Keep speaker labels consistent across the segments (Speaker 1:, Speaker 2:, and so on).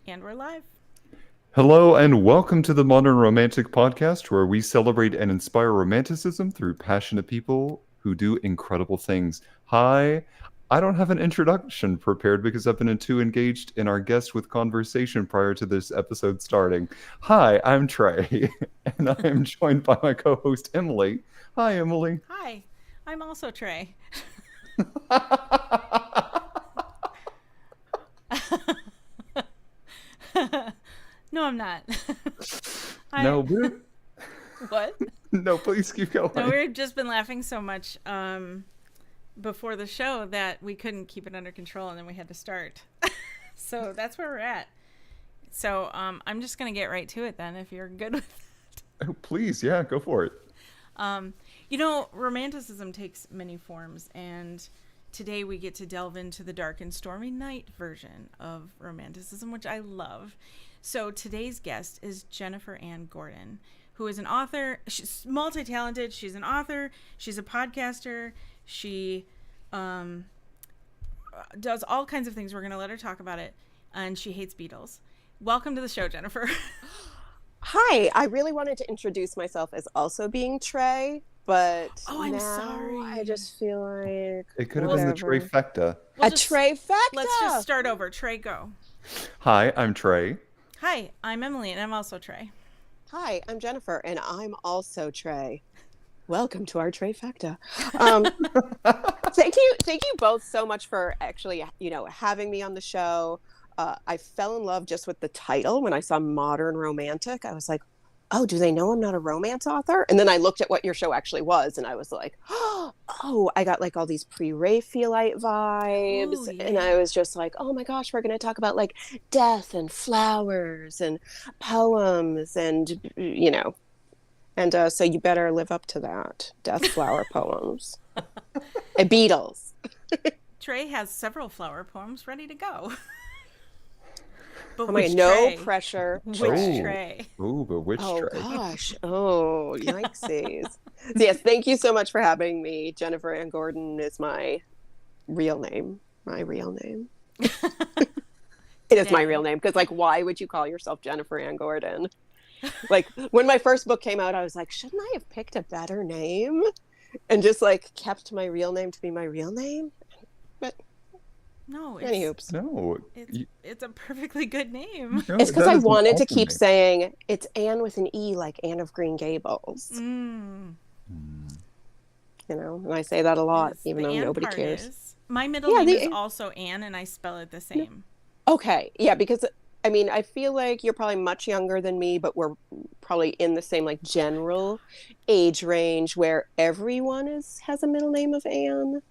Speaker 1: And we're live.
Speaker 2: Hello and welcome to the Modern Romantic Podcast, where we celebrate and inspire romanticism through passionate people who do incredible things. Hi, I don't have an introduction prepared because I've been too engaged in our guest with conversation prior to this episode starting. Hi, I'm Trey, and I am joined by my co-host Emily. Hi, Emily.
Speaker 1: Hi, I'm also Trey. No, I'm not.
Speaker 2: No, but...
Speaker 1: What?
Speaker 2: No, please keep going.
Speaker 1: No, we've just been laughing so much before the show that we couldn't keep it under control, and then we had to start. So that's where we're at. So I'm just going to get right to it then, if you're good with that.
Speaker 2: Oh, please, yeah, go for it.
Speaker 1: You know, romanticism takes many forms, and today we get to delve into the dark and stormy night version of romanticism, which I love. So today's guest is Jennifer Ann Gordon, who is an author. She's multi-talented. She's an author. She's a podcaster. She does all kinds of things. We're going to let her talk about it. And she hates Beatles. Welcome to the show, Jennifer.
Speaker 3: Hi. I really wanted to introduce myself as also being Trey, but
Speaker 1: I'm sorry.
Speaker 3: I just feel like
Speaker 2: It could have been the trifecta.
Speaker 3: A trifecta.
Speaker 1: Let's just start over. Trey, go.
Speaker 2: Hi, I'm Trey.
Speaker 1: Hi, I'm Emily, and I'm also Trey.
Speaker 3: Hi, I'm Jennifer, and I'm also Trey. Welcome to our trifecta. Thank you both so much for actually, having me on the show. I fell in love just with the title when I saw Modern Romantic. I was like, oh, do they know I'm not a romance author? And then I looked at what your show actually was, and I was like, oh, I got like all these pre-Raphaelite vibes. Ooh, yeah. And I was just like, oh my gosh, we're going to talk about like death and flowers and poems and, And so you better live up to that. Death, flower poems. And Beatles.
Speaker 1: Trey has several flower poems ready to go.
Speaker 3: But no pressure.
Speaker 1: Which Trey?
Speaker 2: Ooh, but which Trey?
Speaker 3: Oh, gosh. Oh, yikesies. Yes, thank you so much for having me. Jennifer Ann Gordon is my real name. My real name. It is my real name. Because, like, why would you call yourself Jennifer Ann Gordon? Like, when my first book came out, I was like, shouldn't I have picked a better name? And just, like, kept my real name to be my real name? But...
Speaker 1: No, it's a perfectly good name.
Speaker 3: No, it's because I wanted to keep saying it's Anne with an E, like Anne of Green Gables. And I say that a lot, even though nobody cares.
Speaker 1: My middle name is also Anne, and I spell it the same.
Speaker 3: Okay, yeah, because I feel like you're probably much younger than me, but we're probably in the same like general age range where everyone has a middle name of Anne.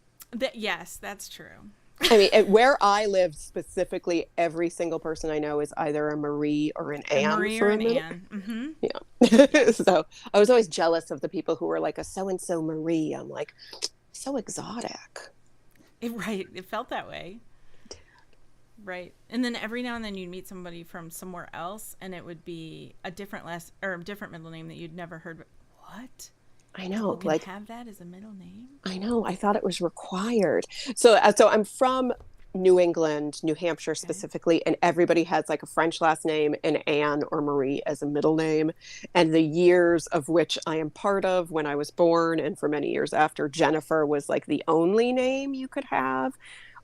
Speaker 1: Yes, that's true.
Speaker 3: I mean, where I live specifically, every single person I know is either a Marie or an Anne.
Speaker 1: A Marie or an Anne. Mm-hmm.
Speaker 3: Yeah. So I was always jealous of the people who were like a so-and-so Marie. I'm like, so exotic.
Speaker 1: Right. It felt that way. Right. And then every now and then you'd meet somebody from somewhere else, and it would be a different middle name that you'd never heard. What?
Speaker 3: I know,
Speaker 1: people can have that as a middle name.
Speaker 3: I know. I thought it was required. So I'm from New England, New Hampshire specifically, and everybody has like a French last name and Anne or Marie as a middle name. And the years of which I am part of, when I was born and for many years after, Jennifer was like the only name you could have.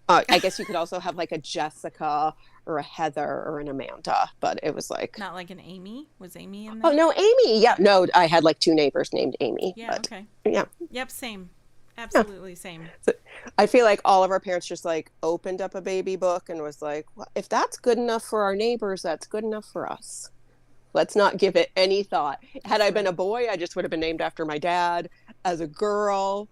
Speaker 3: I guess you could also have like a Jessica or a Heather or an Amanda, but it was like...
Speaker 1: Not like an Amy? Was Amy in there?
Speaker 3: Oh, no, Amy. Yeah. No, I had like two neighbors named Amy.
Speaker 1: Yeah,
Speaker 3: but,
Speaker 1: okay.
Speaker 3: Yeah.
Speaker 1: Yep, same. Absolutely same.
Speaker 3: I feel like all of our parents just like opened up a baby book and was like, well, if that's good enough for our neighbors, that's good enough for us. Let's not give it any thought. Had I been a boy, I just would have been named after my dad. As a girl,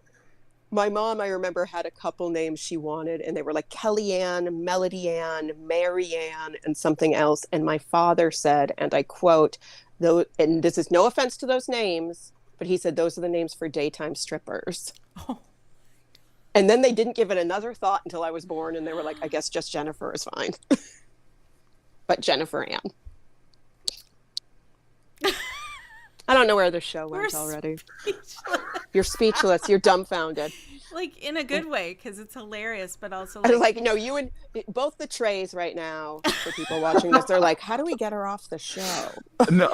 Speaker 3: my mom, I remember, had a couple names she wanted, and they were like Kellyanne, Melody Ann, Mary Ann, and something else. And my father said, and I quote, though, and this is no offense to those names, but he said those are the names for daytime strippers.
Speaker 1: Oh.
Speaker 3: And then they didn't give it another thought until I was born, and they were like, I guess just Jennifer is fine. But Jennifer Ann. I don't know where the show went already. You're speechless. You're dumbfounded.
Speaker 1: Like, in a good way, because it's hilarious, but also
Speaker 3: I was like, no, you and both the Treys right now, for people watching this, they're like, how do we get her off the show?
Speaker 2: No.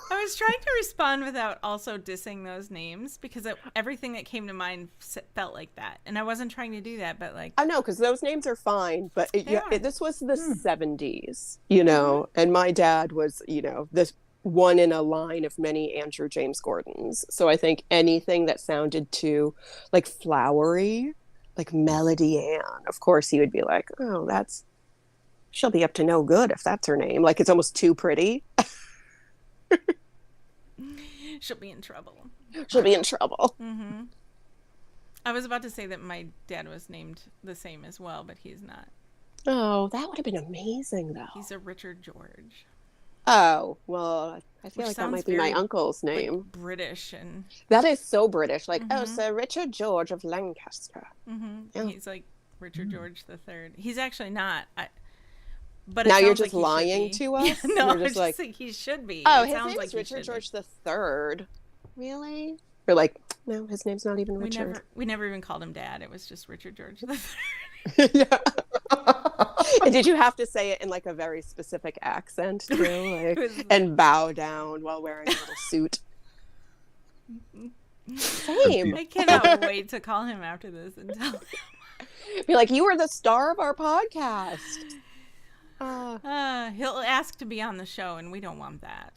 Speaker 1: I was trying to respond without also dissing those names, because everything that came to mind felt like that. And I wasn't trying to do that, but like...
Speaker 3: I know, because those names are fine, but this was the 70s, you know, and my dad was, you know, this one in a line of many Andrew James Gordons. So I think anything that sounded too, like, flowery, like Melody Ann, of course he would be like, oh, she'll be up to no good if that's her name. Like, it's almost too pretty.
Speaker 1: She'll be in trouble.
Speaker 3: She'll be in trouble.
Speaker 1: Mm-hmm. I was about to say that my dad was named the same as well, but he's not.
Speaker 3: Oh, that would have been amazing, though.
Speaker 1: He's a Richard George.
Speaker 3: Oh, well, I feel
Speaker 1: Which
Speaker 3: like that might be my uncle's name.
Speaker 1: Like, British and...
Speaker 3: That is so British. Like, oh, Sir Richard George of Lancaster.
Speaker 1: Mm-hmm.
Speaker 3: Yeah.
Speaker 1: He's like Richard George the Third. He's actually not. But
Speaker 3: now you're just lying to us?
Speaker 1: Yeah, no,
Speaker 3: you're just like,
Speaker 1: he should be.
Speaker 3: Oh,
Speaker 1: it
Speaker 3: his
Speaker 1: sounds
Speaker 3: name
Speaker 1: like
Speaker 3: is Richard George the Third. Really? We're like, no, his name's not even Richard.
Speaker 1: We never even called him Dad. It was just Richard George the Third.
Speaker 3: Yeah. And did you have to say it in like a very specific accent too, like, and bow down while wearing a little suit? Same.
Speaker 1: I cannot wait to call him after this and tell him.
Speaker 3: Be like, you were the star of our podcast.
Speaker 1: He'll ask to be on the show, and we don't want that.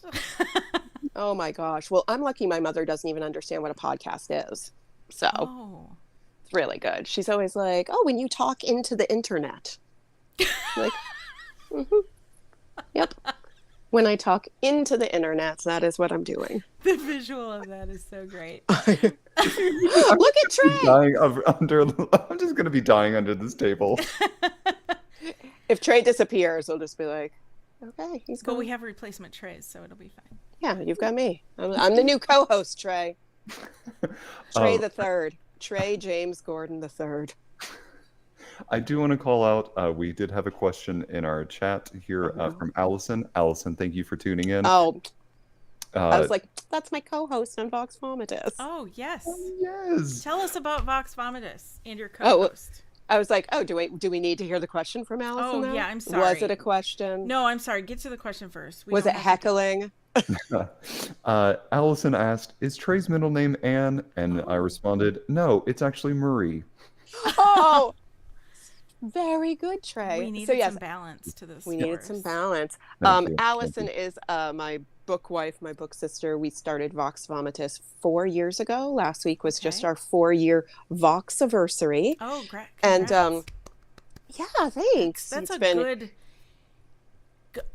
Speaker 3: Oh my gosh. Well, I'm lucky my mother doesn't even understand what a podcast is. So it's really good. She's always like, oh, when you talk into the internet. Like, yep. When I talk into the internet, that is what I'm doing.
Speaker 1: The visual of that is so great.
Speaker 3: Look at Trey.
Speaker 2: I'm just going to be dying under this table.
Speaker 3: If Trey disappears, we'll just be like, okay, he's gone.
Speaker 1: But we have replacement Treys, so it'll be fine.
Speaker 3: Yeah, you've got me. I'm the new co-host, Trey. Trey the Third. Trey James Gordon the Third.
Speaker 2: I do want to call out, we did have a question in our chat here from Allison. Allison, thank you for tuning in.
Speaker 3: Oh, I was like, that's my co-host on Vox Vomitus.
Speaker 1: Oh, yes.
Speaker 2: Yes.
Speaker 1: Tell us about Vox Vomitus and your co-host.
Speaker 3: I was like, oh, do we need to hear the question from Allison?
Speaker 1: Oh, yeah, I'm sorry.
Speaker 3: Was it a question?
Speaker 1: No, I'm sorry. Get to the question first.
Speaker 3: Was it heckling?
Speaker 2: Allison asked, is Trey's middle name Anne? And I responded, no, it's actually Marie.
Speaker 3: Oh, very good, Trey.
Speaker 1: We needed some balance to this.
Speaker 3: We needed some balance.
Speaker 2: Thank you.
Speaker 3: Allison is my book wife, my book sister. We started Vox Vomitus 4 years ago. Last week was just our 4-year Voxiversary.
Speaker 1: Oh, great!
Speaker 3: And yeah, thanks.
Speaker 1: That's good.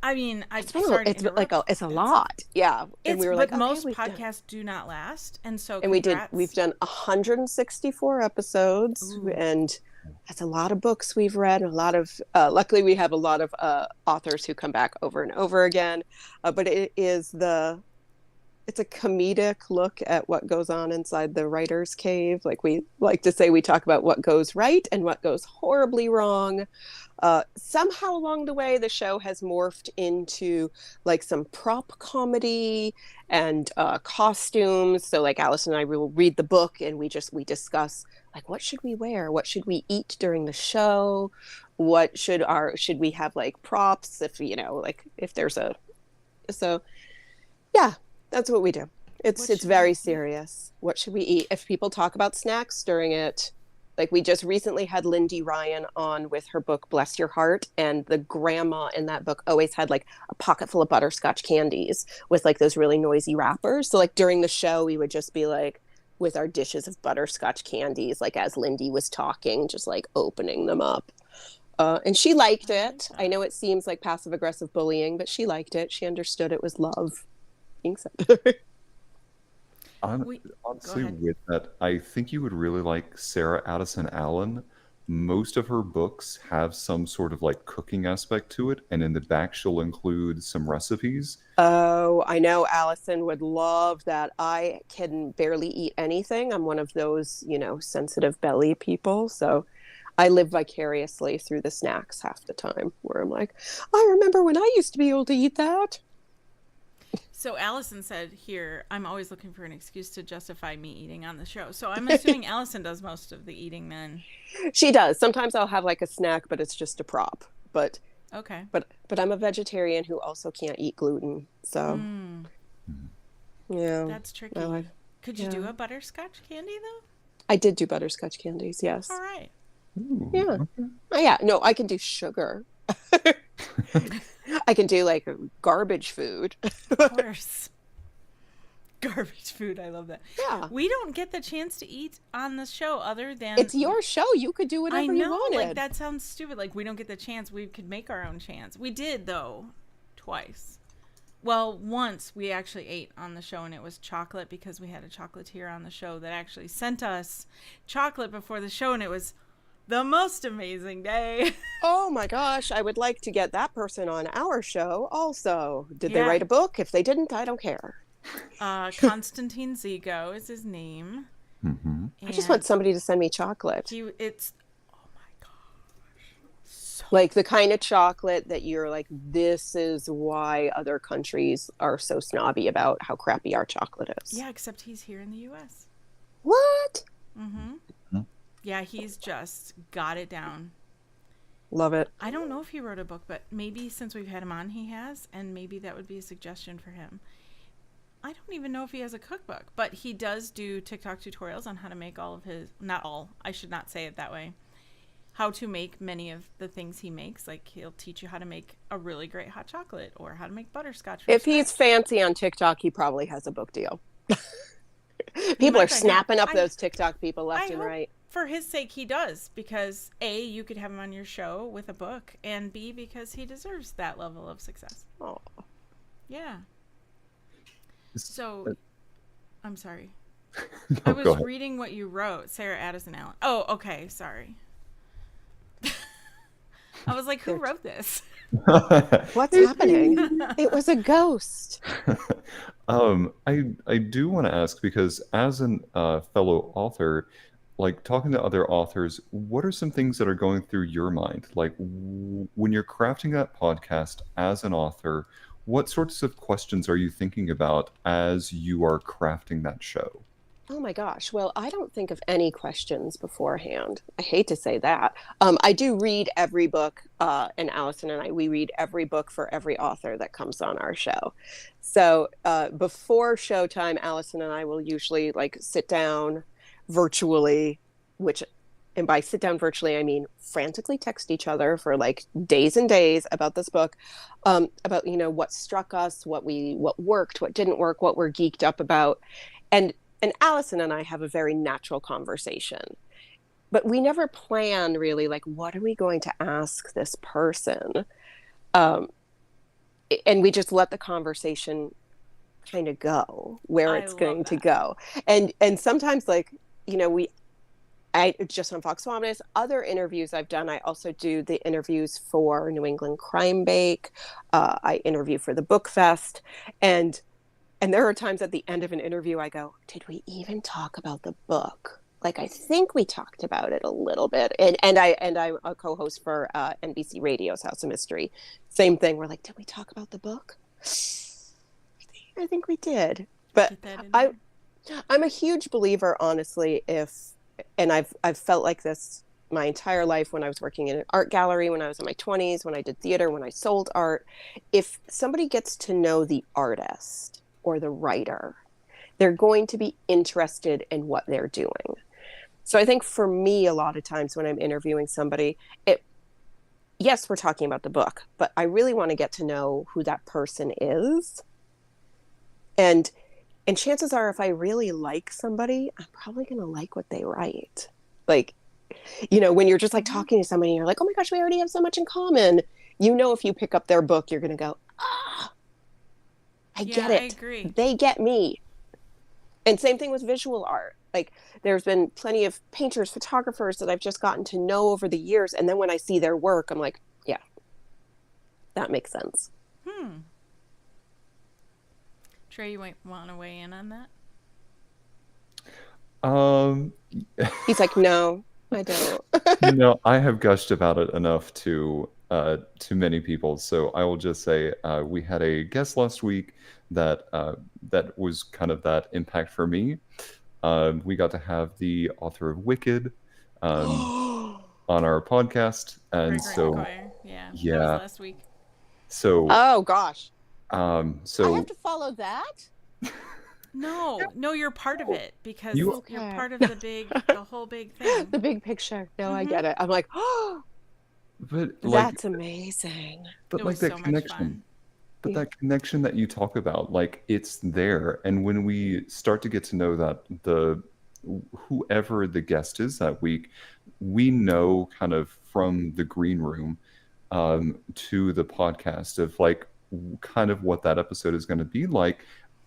Speaker 1: I mean,
Speaker 3: it's a lot. Yeah, and we were like,
Speaker 1: most podcasts do not last, and so
Speaker 3: we've done 164 episodes. Ooh. And that's a lot of books we've read. A lot of luckily we have a lot of authors who come back over and over again. But it's a comedic look at what goes on inside the writer's cave. Like we like to say, we talk about what goes right and what goes horribly wrong. Somehow along the way, the show has morphed into like some prop comedy and costumes. So like Alice and I will read the book and we discuss like, what should we wear? What should we eat during the show? What should we have like props if there's so yeah, that's what we do. It's very serious. What should we eat? If people talk about snacks during it, like we just recently had Lindy Ryan on with her book, Bless Your Heart. And the grandma in that book always had like a pocket full of butterscotch candies with like those really noisy wrappers. So like during the show, we would just be like, with our dishes of butterscotch candies, like as Lindy was talking, just like opening them up. And she liked it. I know it seems like passive aggressive bullying, but she liked it. She understood it was love being said.
Speaker 2: Honestly, with that, I think you would really like Sarah Addison Allen. Most of her books have some sort of like cooking aspect to it, and in the back she'll include some recipes.
Speaker 3: Oh, I know Allison would love that. I can barely eat anything. I'm one of those, sensitive belly people. So I live vicariously through the snacks half the time, where I'm like, I remember when I used to be able to eat that.
Speaker 1: So Allison said here, I'm always looking for an excuse to justify me eating on the show. So I'm assuming Allison does most of the eating then.
Speaker 3: She does. Sometimes I'll have like a snack, but it's just a prop. But
Speaker 1: okay.
Speaker 3: But I'm a vegetarian who also can't eat gluten. So yeah.
Speaker 1: That's tricky. Could you do a butterscotch candy though?
Speaker 3: I did do butterscotch candies, yes.
Speaker 1: All right.
Speaker 2: Ooh,
Speaker 3: yeah.
Speaker 2: okay.
Speaker 3: Oh, yeah. No, I can do sugar. I can do like garbage food.
Speaker 1: Of course. Garbage food. I love that.
Speaker 3: Yeah.
Speaker 1: We don't get the chance to eat on the show other than...
Speaker 3: It's your show. You could do whatever you wanted.
Speaker 1: Like that sounds stupid. Like we don't get the chance. We could make our own chance. We did though. Twice. Well, once we actually ate on the show and it was chocolate because we had a chocolatier on the show that actually sent us chocolate before the show and it was the most amazing day.
Speaker 3: Oh my gosh, I would like to get that person on our show also. Did they write a book? If they didn't, I don't care.
Speaker 1: Constantine Zigo is his name.
Speaker 2: Mm-hmm.
Speaker 3: I just want somebody to send me chocolate.
Speaker 1: Oh my gosh.
Speaker 3: Like the kind of chocolate that you're like, this is why other countries are so snobby about how crappy our chocolate is.
Speaker 1: Yeah, except he's here in the U.S.
Speaker 3: What?
Speaker 1: Mm-hmm. Yeah, he's just got it down.
Speaker 3: Love it.
Speaker 1: I don't know if he wrote a book, but maybe since we've had him on, he has, and maybe that would be a suggestion for him. I don't even know if he has a cookbook, but he does do TikTok tutorials on how to make all of his, not all, I should not say it that way, how to make many of the things he makes. Like he'll teach you how to make a really great hot chocolate or how to make butterscotch.
Speaker 3: If he's fancy on TikTok, he probably has a book deal. People are snapping up those TikTok people left and right.
Speaker 1: For his sake, he does, because A, you could have him on your show with a book, and B, because he deserves that level of success.
Speaker 3: Oh,
Speaker 1: yeah. So, I'm sorry.
Speaker 2: No,
Speaker 1: I was reading what you wrote, Sarah Addison Allen. Oh, okay, sorry. I was like, who wrote this?
Speaker 3: what's happening? It was a ghost.
Speaker 2: I do want to ask, because as an fellow author, like talking to other authors, what are some things that are going through your mind? Like when you're crafting that podcast as an author, what sorts of questions are you thinking about as you are crafting that show?
Speaker 3: Oh my gosh. Well, I don't think of any questions beforehand. I hate to say that. I do read every book, and Allison and we read every book for every author that comes on our show. So before showtime, Allison and I will usually like sit down virtually, and by sit down virtually, I mean frantically text each other for like days and days about this book, about, what struck us, what worked, what didn't work, what we're geeked up about. And Allison and I have a very natural conversation, but we never plan really like, what are we going to ask this person? And we just let the conversation kind of go where it's going to go. And sometimes like, I just on Vox Vomitus, other interviews I've done, I also do the interviews for New England Crime Bake. I interview for the Book Fest. And there are times at the end of an interview, I go, did we even talk about the book? Like, I think we talked about it a little bit. And I'm a co-host for NBC Radio's House of Mystery. Same thing. We're like, did we talk about the book? I think we did. But I'm a huge believer, honestly, and I've felt like this my entire life when I was working in an art gallery, when I was in my 20s, when I did theater, when I sold art. If somebody gets to know the artist or the writer, they're going to be interested in what they're doing. So I think for me, a lot of times when I'm interviewing somebody, yes, we're talking about the book, but I really want to get to know who that person is. And And chances are, if I really like somebody, I'm probably going to like what they write. Like, when you're just like talking to somebody and you're like, oh my gosh, we already have so much in common. If you pick up their book, you're going to go, I get it.
Speaker 1: I agree.
Speaker 3: They get me. And same thing with visual art. Like, there's been plenty of painters, photographers that I've just gotten to know over the years. And then when I see their work, I'm like, yeah, that makes sense.
Speaker 1: Trey, you might want to weigh in on that?
Speaker 3: He's like, no, I don't.
Speaker 2: I have gushed about it enough to many people, so I will just say we had a guest last week that was kind of that impact for me. We got to have the author of Wicked on our podcast, and
Speaker 1: yeah, that was last week.
Speaker 2: So
Speaker 3: oh gosh,
Speaker 2: so
Speaker 3: I have to follow that.
Speaker 1: No, you're part of it because
Speaker 2: you're
Speaker 1: part of the whole big thing.
Speaker 3: The big picture. No, I get it. I'm like,
Speaker 2: but
Speaker 3: that's amazing.
Speaker 2: But
Speaker 1: it
Speaker 2: like
Speaker 1: was
Speaker 2: that
Speaker 1: so much
Speaker 2: connection.
Speaker 1: fun.
Speaker 2: But that connection that you talk about, like, it's there. And when we start to get to know that whoever the guest is that week, we know kind of from the green room to the podcast of like kind of what that episode is going to be like.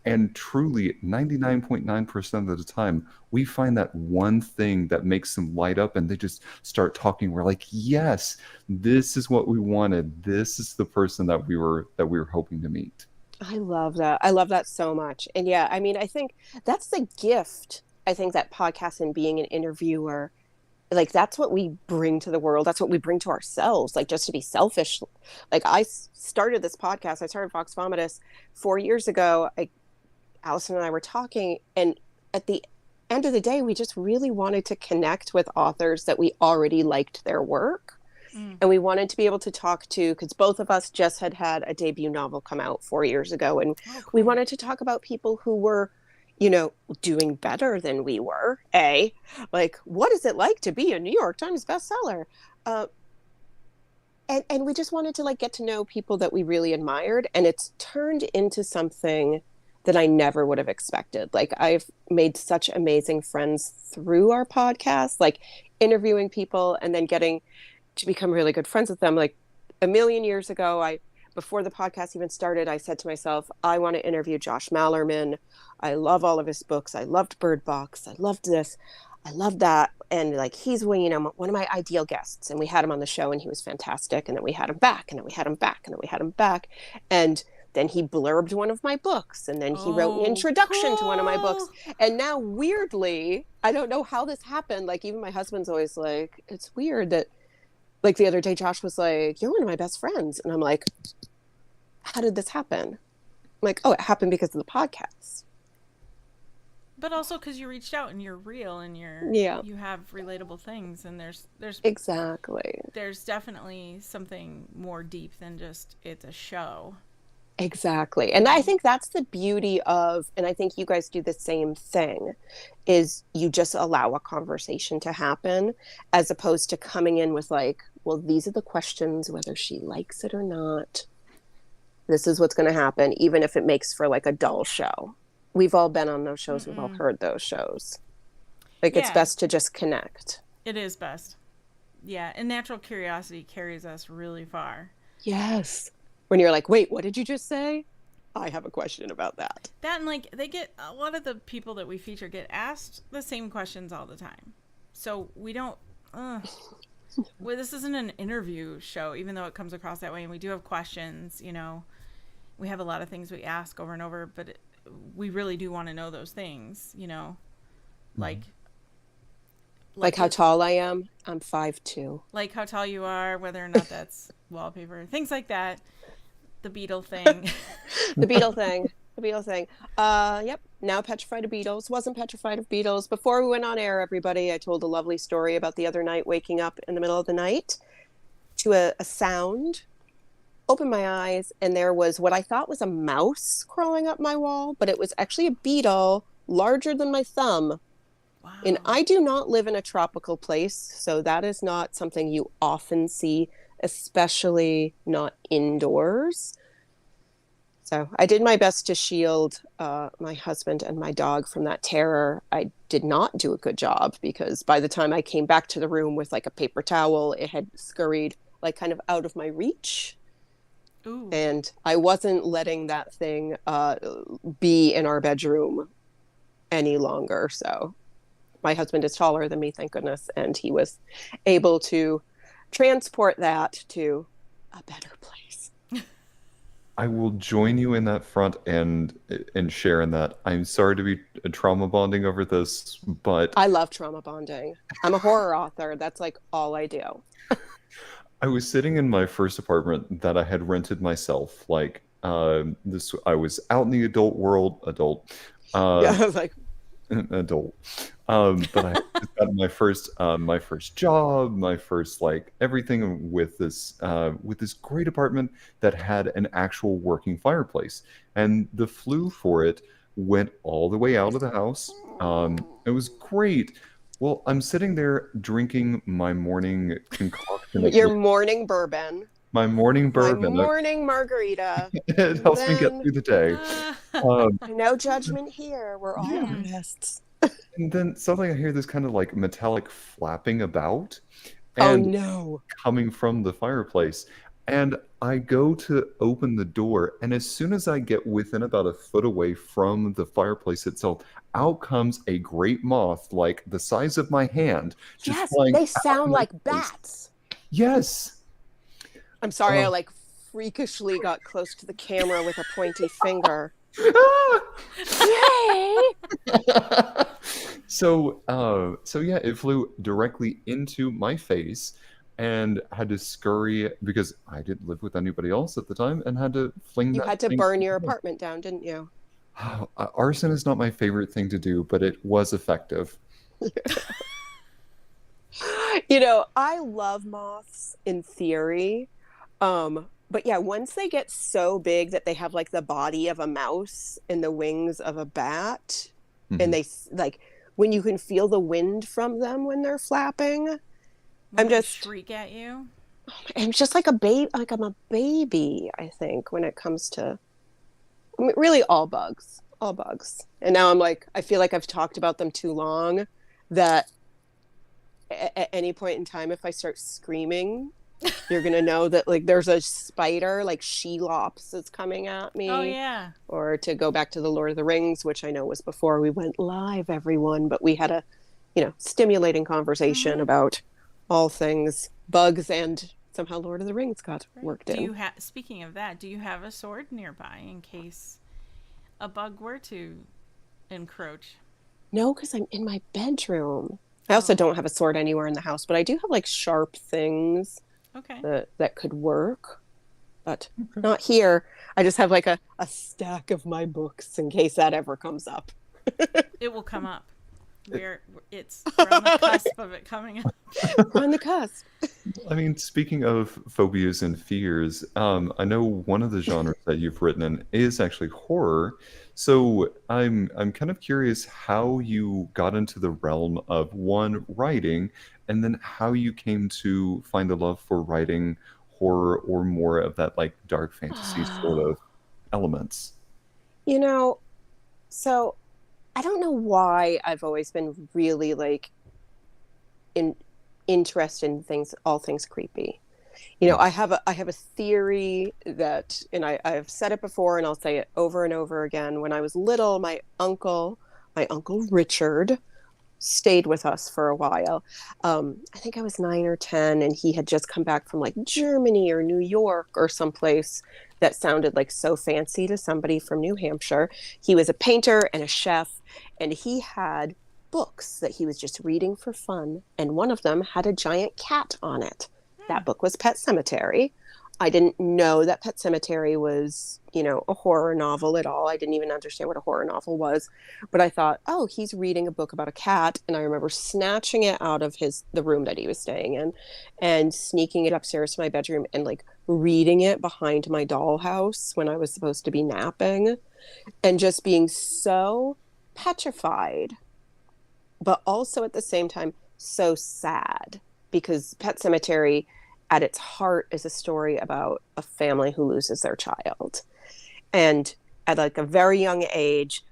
Speaker 2: And truly, 99.9% of the time, we find that one thing that makes them light up and they just start talking. We're like, yes, this is what we wanted. This is the person that we were hoping to meet.
Speaker 3: I love that. I love that so much. And yeah, I mean, I think that's the gift. I think that podcast and being an interviewer, like, that's what we bring to the world. That's what we bring to ourselves, like, just to be selfish. Like, I started this podcast. I started Vox Vomitus 4 years ago. Allison and I were talking, and at the end of the day, we just really wanted to connect with authors that we already liked their work. And we wanted to be able to talk to, because both of us just had a debut novel come out 4 years ago. And we wanted to talk about people who were, doing better than we were. Like, what is it like to be a New York Times bestseller? And we just wanted to like get to know people that we really admired. And it's turned into something that I never would have expected. Like, I've made such amazing friends through our podcast, like interviewing people and then getting to become really good friends with them. Like, a million years ago, before the podcast even started, I said to myself, I want to interview Josh Mallerman. I love all of his books. I loved Bird Box. I loved this. I loved that. And like, he's one of my ideal guests. And we had him on the show and he was fantastic. And then we had him back and then we had him back and then we had him back. And then he blurbed one of my books, and then he wrote an introduction to one of my books. And now, weirdly, I don't know how this happened. Like, even my husband's always like, it's weird that, like, the other day, Josh was like, you're one of my best friends. And I'm like, how did this happen? I'm like, oh, it happened because of the podcast.
Speaker 1: But also because you reached out and you're real and you have relatable things, and there's
Speaker 3: exactly.
Speaker 1: There's definitely something more deep than just it's a show.
Speaker 3: Exactly. And I think that's the beauty of, and I think you guys do the same thing, is you just allow a conversation to happen as opposed to coming in with like, well, these are the questions, whether she likes it or not. This is what's going to happen, even if it makes for like a dull show. We've all been on those shows. We've all heard those shows. Like, it's best to just connect.
Speaker 1: It is best. Yeah. And natural curiosity carries us really far.
Speaker 3: Yes. When you're like, wait, what did you just say? I have a question about that.
Speaker 1: That, and like, they get, a lot of the people that we feature get asked the same questions all the time. So we don't, well, this isn't an interview show, even though it comes across that way. And we do have questions, we have a lot of things we ask over and over, but we really do want to know those things, like how tall I am. I'm 5'2".
Speaker 3: Like
Speaker 1: how tall you are, whether or not that's wallpaper, things like that. The beetle thing.
Speaker 3: The beetle thing. Yep. Now petrified of beetles. Wasn't petrified of beetles. Before we went on air, everybody, I told a lovely story about the other night waking up in the middle of the night to a sound. Opened my eyes, and there was what I thought was a mouse crawling up my wall, but it was actually a beetle larger than my thumb. Wow. And I do not live in a tropical place, so that is not something you often see, especially not indoors. So I did my best to shield my husband and my dog from that terror. I did not do a good job because by the time I came back to the room with like a paper towel, it had scurried like kind of out of my reach.
Speaker 1: Ooh.
Speaker 3: And I wasn't letting that thing be in our bedroom any longer. So my husband is taller than me, thank goodness. And he was able to transport that to a better place.
Speaker 2: I will join you in that front and share in that. I'm sorry to be trauma bonding over this, but
Speaker 3: I love trauma bonding. I'm a horror author. That's like all I do.
Speaker 2: I was sitting in my first apartment that I had rented myself. Like this, I was out in the adult world,
Speaker 3: Yeah, I was like,
Speaker 2: adult. But I just got my first job, my first like everything with this great apartment that had an actual working fireplace, and the flue for it went all the way out of the house. It was great. Well, I'm sitting there drinking my morning concoction.
Speaker 3: your morning bourbon,
Speaker 2: My morning bourbon.
Speaker 3: my morning margarita.
Speaker 2: It helps me get
Speaker 3: Then,
Speaker 2: through the day. Um,
Speaker 3: no judgment here. We're all
Speaker 2: Yeah.
Speaker 3: artists.
Speaker 2: and then suddenly I hear this kind of like metallic flapping about,
Speaker 3: Oh
Speaker 2: and
Speaker 3: no.
Speaker 2: coming from the fireplace. And I go to open the door, and as soon as I get within about a foot away from the fireplace itself, out comes a great moth, like the size of my hand, just
Speaker 3: Yes,
Speaker 2: flying
Speaker 3: they
Speaker 2: out
Speaker 3: sound
Speaker 2: of my
Speaker 3: like
Speaker 2: face.
Speaker 3: bats.
Speaker 2: Yes.
Speaker 3: I'm sorry, I
Speaker 2: Oh.
Speaker 3: like freakishly got close to the camera with a pointy finger.
Speaker 2: So yeah, it flew directly into my face and had to scurry because I didn't live with anybody else at the time and had to fling
Speaker 3: You
Speaker 2: that
Speaker 3: had to
Speaker 2: thing.
Speaker 3: burn your apartment down, didn't you?
Speaker 2: Arson is not my favorite thing to do, but it was effective.
Speaker 3: You know, I love moths in theory. But yeah, once they get so big that they have like the body of a mouse and the wings of a bat,
Speaker 2: Mhm.
Speaker 3: and they like when you can feel the wind from them when they're flapping,
Speaker 1: When
Speaker 3: I'm
Speaker 1: they
Speaker 3: just
Speaker 1: shriek at you.
Speaker 3: I'm just like a baby, like I'm a baby, I think, when it comes to I mean, really all bugs, all bugs. And now I'm like, I feel like I've talked about them too long that at any point in time, if I start screaming, you're going to know that like there's a spider, like Shelops is coming at me.
Speaker 1: Oh yeah.
Speaker 3: Or to go back to the Lord of the Rings, which I know was before we went live, everyone, but we had a, stimulating conversation about all things bugs, and somehow Lord of the Rings got worked
Speaker 1: Do
Speaker 3: in.
Speaker 1: you have? Speaking of that, do you have a sword nearby in case a bug were to encroach?
Speaker 3: No, because I'm in my bedroom. I also don't have a sword anywhere in the house, but I do have like sharp things
Speaker 1: Okay.
Speaker 3: that could work, but not here. I just have like a stack of my books in case that ever comes up.
Speaker 1: It will come up. We're on the cusp of it coming up.
Speaker 3: We're on the cusp.
Speaker 2: I mean, speaking of phobias and fears, I know one of the genres that you've written in is actually horror. So I'm kind of curious how you got into the realm of one writing, and then how you came to find a love for writing horror or more of that like dark fantasy sort of elements.
Speaker 3: So I don't know why I've always been really like interested in all things creepy. I have a theory that, and I've said it before and I'll say it over and over again. When I was little, my uncle Richard stayed with us for a while. I think I was 9 or 10, and he had just come back from like Germany or New York or someplace that sounded like so fancy to somebody from New Hampshire. He was a painter and a chef, and he had books that he was just reading for fun, and one of them had a giant cat on it. That book was Pet Sematary. I didn't know that Pet Sematary was, a horror novel at all. I didn't even understand what a horror novel was. But I thought, oh, he's reading a book about a cat. And I remember snatching it out of the room that he was staying in and sneaking it upstairs to my bedroom and like reading it behind my dollhouse when I was supposed to be napping, and just being so petrified, but also at the same time so sad, because Pet Sematary at its heart is a story about a family who loses their child. And at like a very young age,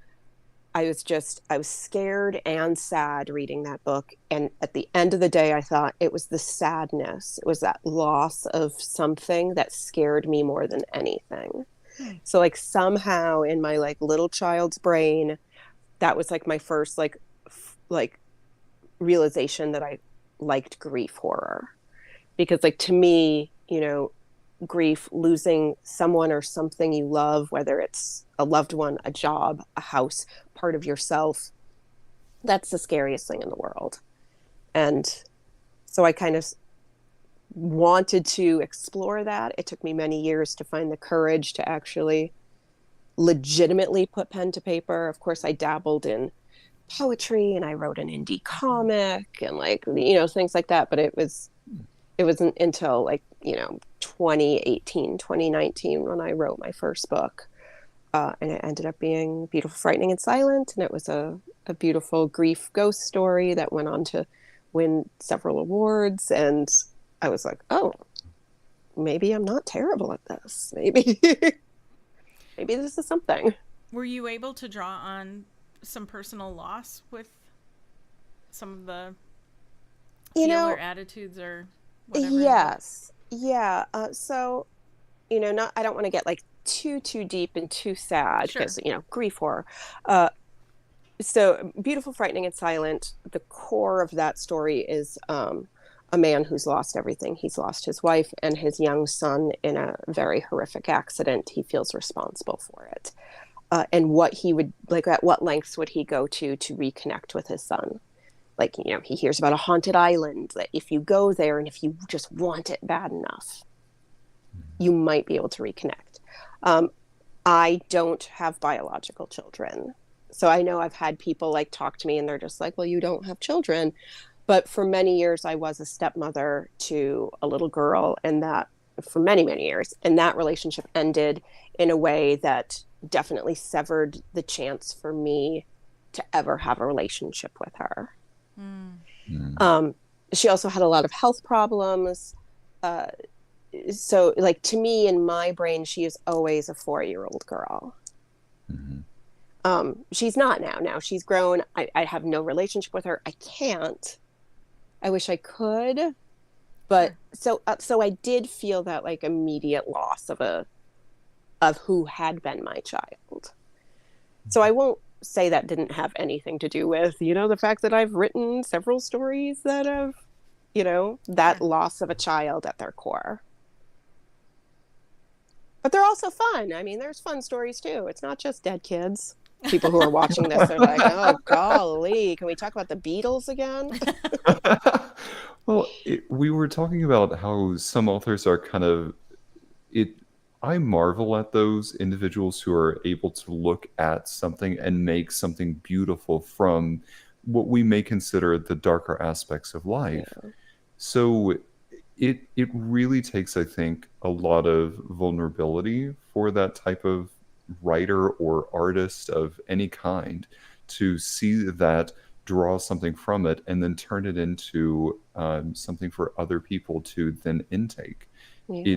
Speaker 3: I was scared and sad reading that book. And at the end of the day, I thought it was the sadness. It was that loss of something that scared me more than anything. So like somehow in my like little child's brain, that was like my first like realization that I liked grief horror. Because like to me, grief, losing someone or something you love, whether it's a loved one, a job, a house, part of yourself, that's the scariest thing in the world. And so I kind of wanted to explore that. It took me many years to find the courage to actually legitimately put pen to paper. Of course, I dabbled in poetry and I wrote an indie comic and like, things like that. But it wasn't until like, 2018, 2019 when I wrote my first book. And it ended up being Beautiful, Frightening, and Silent. And it was a beautiful grief ghost story that went on to win several awards. And I was like, oh, maybe I'm not terrible at this. Maybe this is something.
Speaker 1: Were you able to draw on some personal loss with some of the or attitudes or whatever?
Speaker 3: Yes. Yeah. So, I don't want to get like too deep and too sad because, grief horror. So Beautiful, Frightening, and Silent, the core of that story is a man who's lost everything. He's lost his wife and his young son in a very horrific accident. He feels responsible for it. And what he would, like, at what lengths would he go to reconnect with his son? Like, he hears about a haunted island that if you go there and if you just want it bad enough, you might be able to reconnect. I don't have biological children. So I know I've had people like talk to me and they're just like, well, you don't have children. But for many years, I was a stepmother to a little girl, and that for many, many years. And that relationship ended in a way that definitely severed the chance for me to ever have a relationship with her. She also had a lot of health problems. So like to me, in my brain, she is always a 4-year-old girl. She's not now. Now she's grown. I have no relationship with her. I can't. I wish I could. But so I did feel that like immediate loss of who had been my child. So I won't say that didn't have anything to do with, the fact that I've written several stories that have, that loss of a child at their core. But they're also fun. I mean, there's fun stories too. It's not just dead kids. People who are watching this are like, oh, golly, can we talk about the Beatles again?
Speaker 2: Well, we were talking about how some authors are kind of I marvel at those individuals who are able to look at something and make something beautiful from what we may consider the darker aspects of life. Yeah. So it really takes, I think, a lot of vulnerability for that type of writer or artist of any kind to see that, draw something from it, and then turn it into something for other people to then intake. Yeah.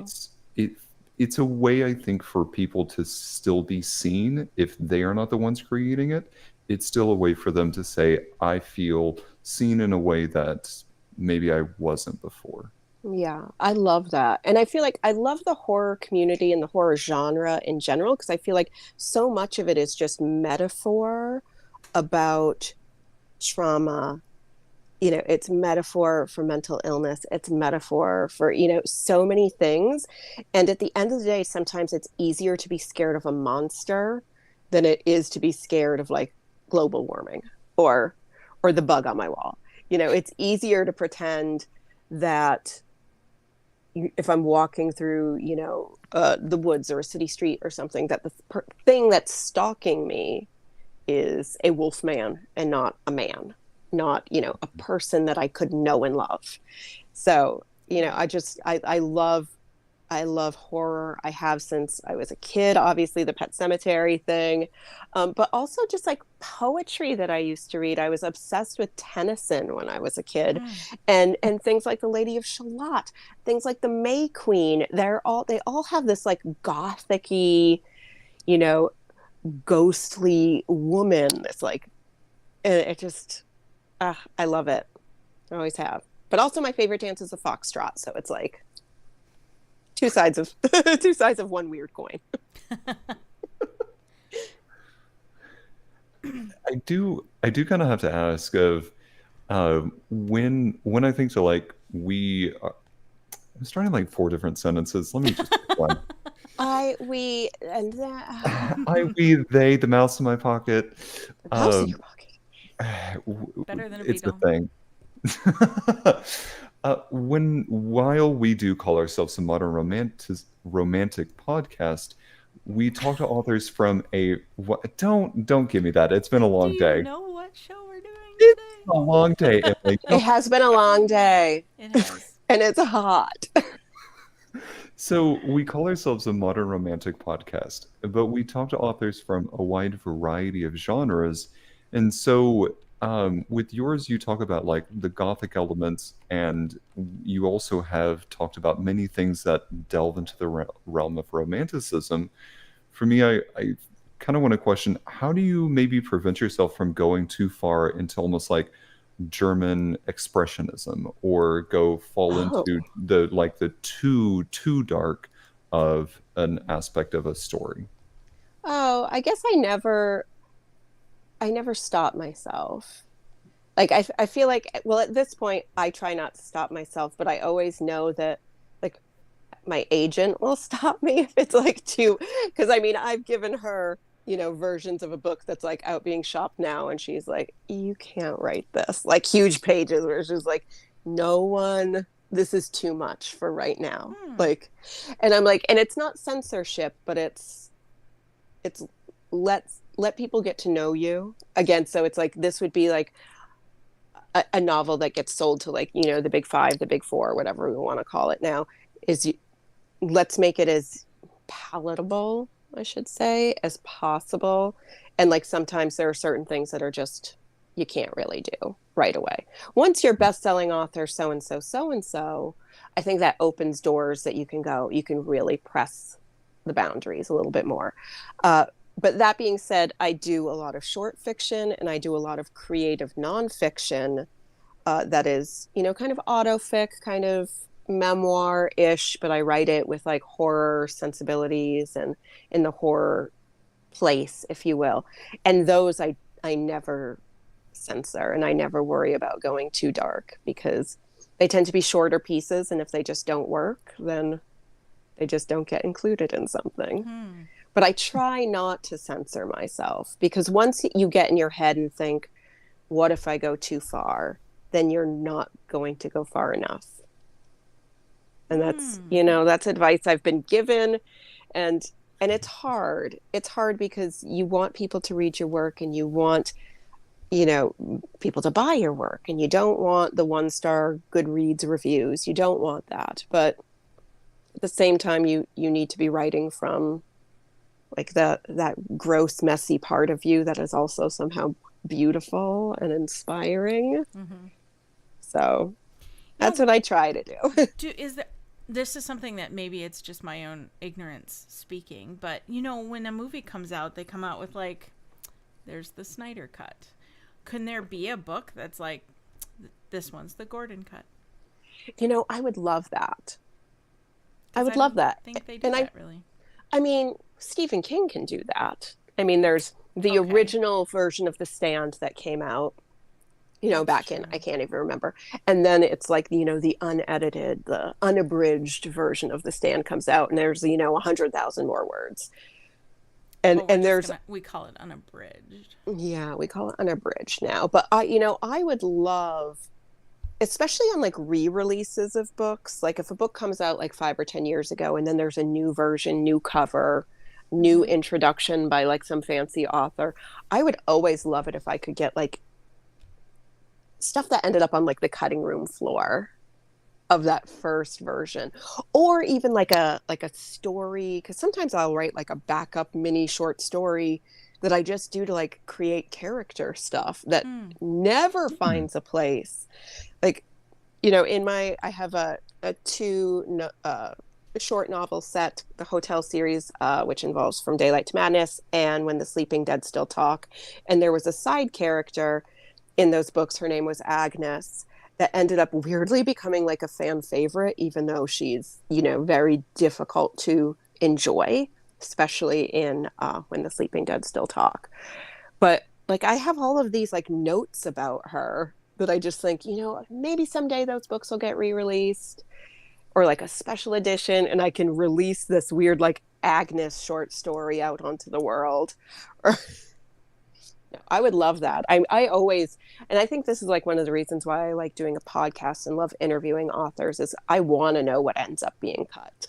Speaker 2: It's a way, I think, for people to still be seen if they are not the ones creating it. It's still a way for them to say, I feel seen in a way that maybe I wasn't before.
Speaker 3: Yeah, I love that. And I feel like I love the horror community and the horror genre in general, because I feel like so much of it is just metaphor about trauma. It's metaphor for mental illness. It's metaphor for, so many things. And at the end of the day, sometimes it's easier to be scared of a monster than it is to be scared of like global warming or the bug on my wall. It's easier to pretend that if I'm walking through, the woods or a city street or something, that the thing that's stalking me is a wolf man and not a man. Not, a person that I could know and love. So, I love horror. I have since I was a kid, obviously the Pet Sematary thing, but also just like poetry that I used to read. I was obsessed with Tennyson when I was a kid, and things like The Lady of Shalott, things like the May Queen. They all have this like gothic-y, ghostly woman that's like, it just, I love it. I always have. But also my favorite dance is a foxtrot. So it's like two sides of two sides of one weird coin.
Speaker 2: I do kind of have to ask of when I think to like I'm starting like 4 different sentences. Let me just pick one.
Speaker 3: I, we, and that.
Speaker 2: I, we, they, the mouse in my pocket.
Speaker 3: The mouse in your pocket.
Speaker 1: Better than a
Speaker 2: It's the
Speaker 1: beetle.
Speaker 2: thing. While we do call ourselves a modern romantic podcast, we talk to authors from don't give me that. It's been a long
Speaker 1: Do you
Speaker 2: day.
Speaker 1: know what show we're doing
Speaker 2: It's
Speaker 1: today?
Speaker 2: a long day, Emily.
Speaker 3: It has been a long day.
Speaker 1: It has.
Speaker 3: And it's hot.
Speaker 2: So we call ourselves a modern romantic podcast, but we talk to authors from a wide variety of genres. And so with yours, you talk about like the gothic elements, and you also have talked about many things that delve into the realm of romanticism. For me, I kind of want to question, how do you maybe prevent yourself from going too far into almost like German expressionism, or fall
Speaker 3: Oh.
Speaker 2: into the too dark of an aspect of a story?
Speaker 3: Oh, I guess I never stop myself. Like I feel like, well, at this point I try not to stop myself, but I always know that like my agent will stop me if it's like too, because I mean I've given her, versions of a book that's like out being shopped now, and she's like, you can't write this, like huge pages where she's like, no one, this is too much for right now. Like, and I'm like, and it's not censorship, but it's let people get to know you again. So it's like, this would be like a novel that gets sold to like, the big five, the big four, whatever we want to call it now, let's make it as palatable, I should say, as possible. And like sometimes there are certain things that are just, you can't really do right away. Once you're best-selling author so-and-so, I think that opens doors that you can really press the boundaries a little bit more. But that being said, I do a lot of short fiction and I do a lot of creative nonfiction that is, kind of autofic, kind of memoir-ish, but I write it with like horror sensibilities and in the horror place, if you will. And those I never censor, and I never worry about going too dark, because they tend to be shorter pieces, and if they just don't work, then they just don't get included in something. But I try not to censor myself, because once you get in your head and think, what if I go too far? Then you're not going to go far enough. And that's, that's advice I've been given. And it's hard. It's hard because you want people to read your work, and you want, people to buy your work, and you don't want the 1-star Goodreads reviews. You don't want that. But at the same time, you need to be writing from like that gross, messy part of you that is also somehow beautiful and inspiring. So that's what I try to do.
Speaker 1: This is something that maybe it's just my own ignorance speaking, but when a movie comes out, they come out with like, there's the Snyder cut. Couldn't there be a book that's like, this one's the Gordon cut?
Speaker 3: I would love that. I would love that.
Speaker 1: I think they do that, really.
Speaker 3: I mean, Stephen King can do that. I mean, there's the original version of The Stand that came out, back in, I can't even remember. And then it's like, the unedited, the unabridged version of The Stand comes out, and there's, 100,000 more words. And there's,
Speaker 1: we call it unabridged.
Speaker 3: Yeah, we call it unabridged now. But I would love, especially on like re-releases of books, like if a book comes out like 5 or 10 years ago, and then there's a new version, new cover, new introduction by like some fancy author, I would always love it if I could get like stuff that ended up on like the cutting room floor of that first version, or even like a story, because sometimes I'll write like a backup mini short story that I just do to like create character stuff that never finds a place. Like, I have a 2 short novel set, the Hotel series, which involves From Daylight to Madness and When the Sleeping Dead Still Talk. And there was a side character in those books. Her name was Agnes, that ended up weirdly becoming like a fan favorite, even though she's, very difficult to enjoy, especially in When the Sleeping Dead Still Talk. But like I have all of these like notes about her that I just think, maybe someday those books will get re-released or like a special edition and I can release this weird like Agnes short story out onto the world. Or I would love that. I always, and I think this is like one of the reasons why I like doing a podcast and love interviewing authors is I want to know what ends up being cut.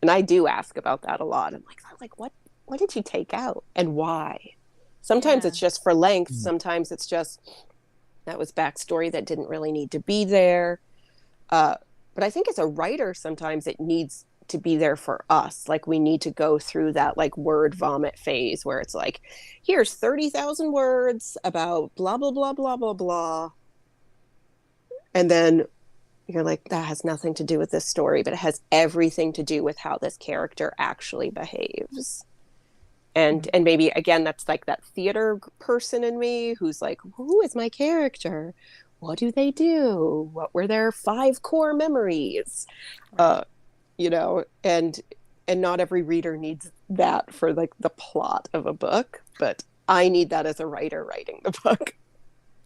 Speaker 3: And I do ask about that a lot. I'm like, what did you take out and why? Sometimes it's just for length. Sometimes it's just that was backstory that didn't really need to be there. But I think as a writer, sometimes it needs to be there for us. Like we need to go through that like word vomit phase where it's like, here's 30,000 words about blah, blah, blah, blah, blah, blah. And then you're like, that has nothing to do with this story, but it has everything to do with how this character actually behaves. And maybe, again, that's like that theater person in me who's like, who is my character? What do they do? What were their 5 core memories? Right. And not every reader needs that for like the plot of a book, but I need that as a writer writing the book.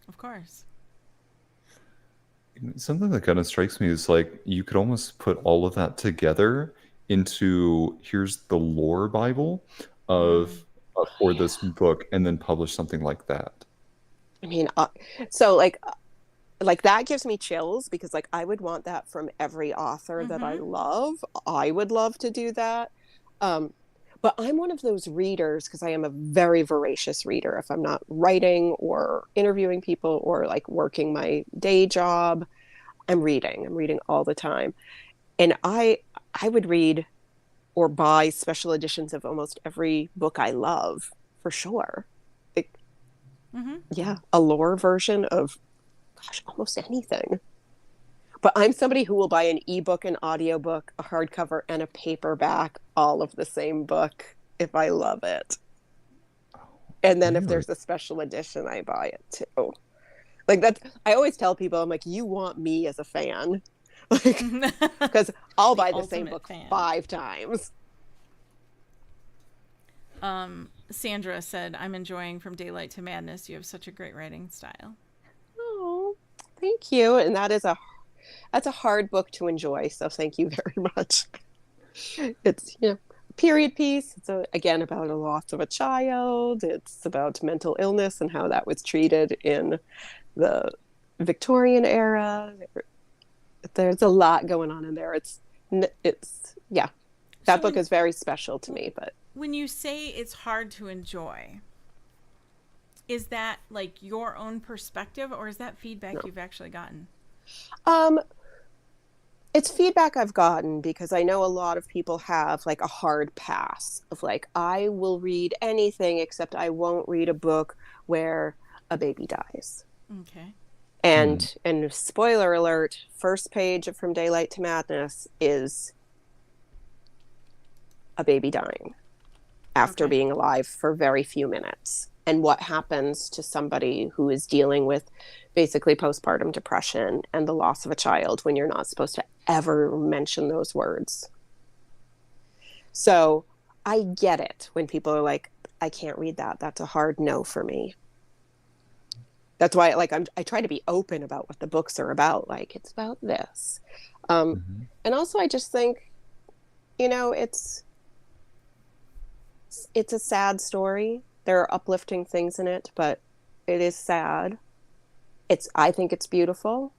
Speaker 1: Of course.
Speaker 2: Something that kind of strikes me is like you could almost put all of that together into here's the lore Bible of for this book and then publish something like that.
Speaker 3: I mean, so like that gives me chills because like I would want that from every author that I love. I would love to do that. But I'm one of those readers because I am a very voracious reader. If I'm not writing or interviewing people or like working my day job, I'm reading all the time. And I would read or buy special editions of almost every book I love for sure. Like, yeah, a lore version of almost anything. But I'm somebody who will buy an ebook, an audiobook, a hardcover, and a paperback, all of the same book if I love it. And then if there's a special edition, I buy it too. Like that's, I always tell people, I'm like, you want me as a fan. Like, because I'll buy the same book fan. 5 times.
Speaker 1: Sandra said, I'm enjoying From Daylight to Madness. You have such a great writing style.
Speaker 3: Oh, thank you. And that's a hard book to enjoy. So thank you very much. It's, a period piece. It's again about a loss of a child. It's about mental illness and how that was treated in the Victorian era. There's a lot going on in there. It's that book is very special to me. But
Speaker 1: when you say it's hard to enjoy, is that like your own perspective or is that feedback you've actually gotten?
Speaker 3: It's feedback I've gotten because I know a lot of people have like a hard pass of like, I will read anything except I won't read a book where a baby dies.
Speaker 1: Okay.
Speaker 3: And spoiler alert, first page of From Daylight to Madness is a baby dying after being alive for very few minutes. And what happens to somebody who is dealing with basically postpartum depression and the loss of a child when you're not supposed to ever mention those words. So I get it when people are like, I can't read that. That's a hard no for me. That's why I try to be open about what the books are about. Like, it's about this. And also I just think, it's a sad story. There are uplifting things in it, but it is sad. I think it's beautiful.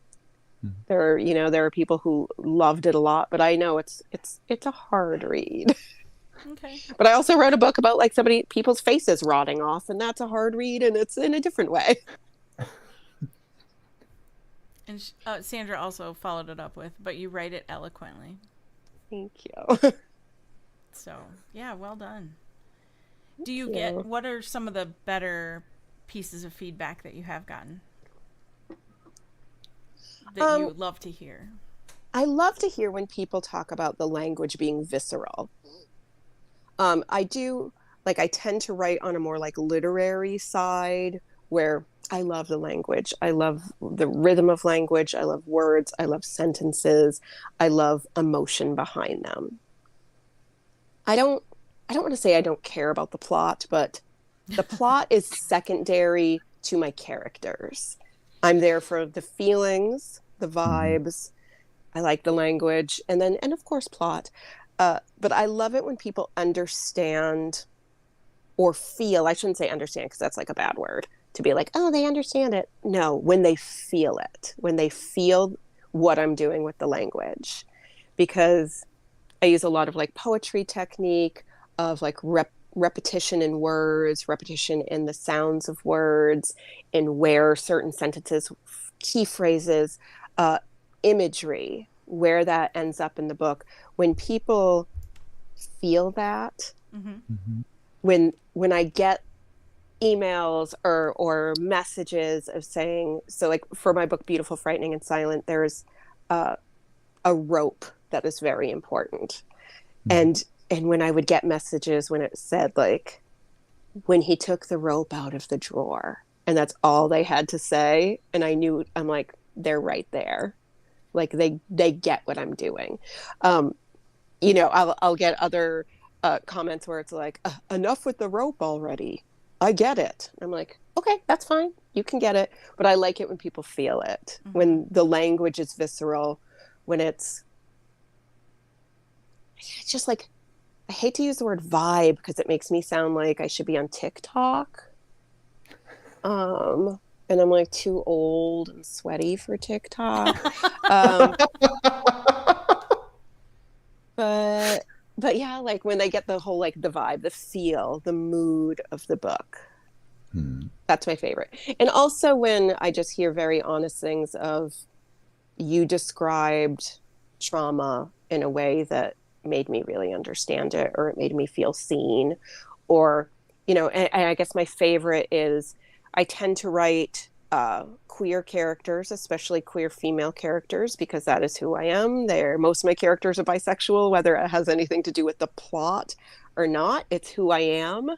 Speaker 3: There are people who loved it a lot, but I know it's a hard read.
Speaker 1: Okay. But
Speaker 3: I also wrote a book about like people's faces rotting off, and that's a hard read, and it's in a different way.
Speaker 1: And Sandra also followed it up with, but you write it eloquently.
Speaker 3: Thank you.
Speaker 1: So, yeah, well done. Do you get, what are some of the better pieces of feedback that you have gotten that you would love to hear?
Speaker 3: I love to hear when people talk about the language being visceral. I do, like, I tend to write on a more like literary side where I love the language. I love the rhythm of language. I love words. I love sentences. I love emotion behind them. I don't want to say I don't care about the plot, but the plot is secondary to my characters. I'm there for the feelings, the vibes. I like the language, and of course plot. But I love it when people understand or feel, I shouldn't say understand because that's like a bad word, to be like, oh, they understand it. No, when they feel it, when they feel what I'm doing with the language. Because I use a lot of like poetry technique of like repetition in words, repetition in the sounds of words, in where certain sentences, key phrases, imagery, where that ends up in the book. When people feel that, when I get emails or messages of saying, so like for my book Beautiful, Frightening, and Silent, there's a rope that is very important. And when I would get messages when it said like, when he took the rope out of the drawer, and that's all they had to say, and I knew, I'm like, they're right there. Like they get what I'm doing. I'll get other comments where it's like, enough with the rope already. I get it. I'm like, okay, that's fine. You can get it. But I like it when people feel it, when the language is visceral, when it's just like, I hate to use the word vibe because it makes me sound like I should be on TikTok. And I'm like too old and sweaty for TikTok. But yeah, like when they get the whole, like the vibe, the feel, the mood of the book. That's my favorite. And also when I just hear very honest things of, you described trauma in a way that made me really understand it, or it made me feel seen, or, and I guess my favorite is, I tend to write queer characters, especially queer female characters, because that is who I am. Most of my characters are bisexual, whether it has anything to do with the plot or not. It's who I am.